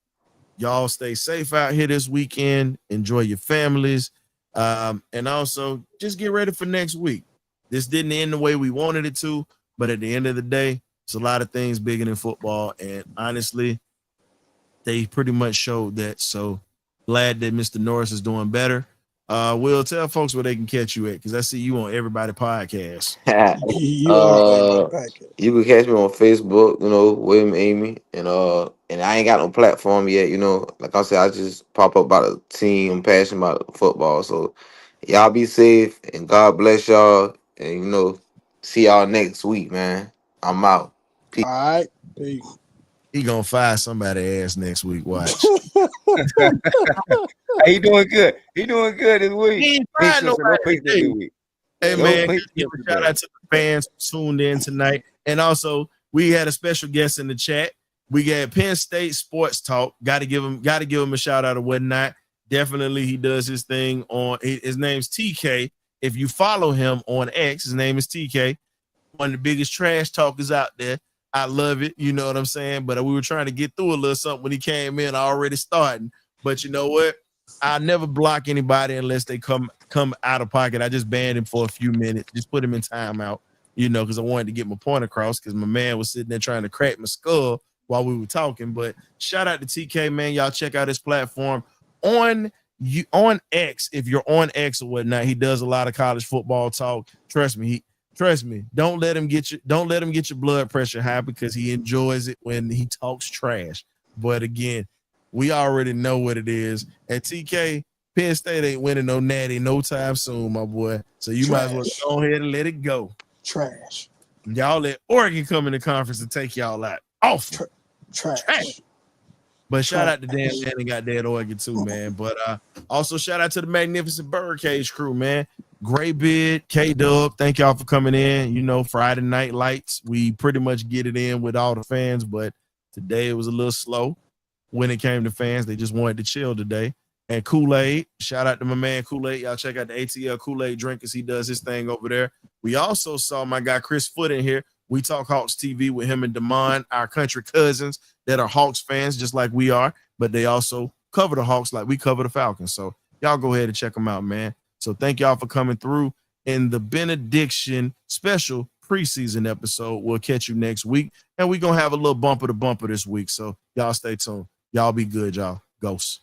Speaker 1: y'all stay safe out here this weekend. Enjoy your families. And also, just get ready for next week. This didn't end the way we wanted it to, but at the end of the day, It's a lot of things bigger than football, and honestly, they pretty much showed that. So glad that Mr. Norris is doing better. Will, tell folks where they can catch you at, because I see you on everybody podcast.
Speaker 3: You on everybody podcast.
Speaker 4: You can catch me on Facebook, William Amy, and I ain't got no platform yet, Like I said, I just pop up about a team. I'm passionate about football, so y'all be safe and God bless y'all, and see y'all next week, man. I'm out. Peace.
Speaker 3: All right. Peace.
Speaker 1: He gonna fire somebody ass next week. Watch.
Speaker 2: He doing good. He doing good this week.
Speaker 1: He ain't firing nobody
Speaker 2: this
Speaker 1: today.
Speaker 2: week.
Speaker 1: Hey
Speaker 2: No
Speaker 1: man,
Speaker 2: Patriots
Speaker 1: give a
Speaker 2: today.
Speaker 1: shout out to the fans who tuned in tonight. And also, we had a special guest in the chat. We got Penn State Sports Talk. Gotta give him a shout out or whatnot. Definitely he does his thing on his name's TK. If you follow him on X, his name is TK. One of the biggest trash talkers out there. I love it. You know what I'm saying? But we were trying to get through a little something when he came in, already starting. But you know what? I never block anybody unless they come out of pocket. I just banned him for a few minutes, just put him in timeout, because I wanted to get my point across, because my man was sitting there trying to crack my skull while we were talking. But shout out to TK, man. Y'all check out his platform on X. If you're on X or whatnot, he does a lot of college football talk. Trust me. Don't let him get your blood pressure high, because he enjoys it when he talks trash. But again, we already know what it is. At TK, Penn State ain't winning no natty no time soon, my boy. So you might as well go ahead and let it go.
Speaker 3: Trash.
Speaker 1: Y'all let Oregon come in the conference and take y'all out. Awful.
Speaker 3: Trash.
Speaker 1: But shout out to Dan Man and got that Oregon too, man. But also shout out to the magnificent BirdCage crew, man. Gray Beard, K-Dub, thank y'all for coming in. Friday night lights, we pretty much get it in with all the fans, but today it was a little slow when it came to fans. They just wanted to chill today. And Kool-Aid, shout out to my man Kool-Aid. Y'all check out the ATL Kool-Aid Drinkers. He does his thing over there. We also saw my guy Chris Foot in here. We Talk Hawks TV with him and Damon, our country cousins that are Hawks fans just like we are, but they also cover the Hawks like we cover the Falcons. So y'all go ahead and check them out, man. So thank y'all for coming through in the Benediction special preseason episode. We'll catch you next week, and we're going to have a little bumper to bumper this week. So y'all stay tuned. Y'all be good, y'all. Ghosts.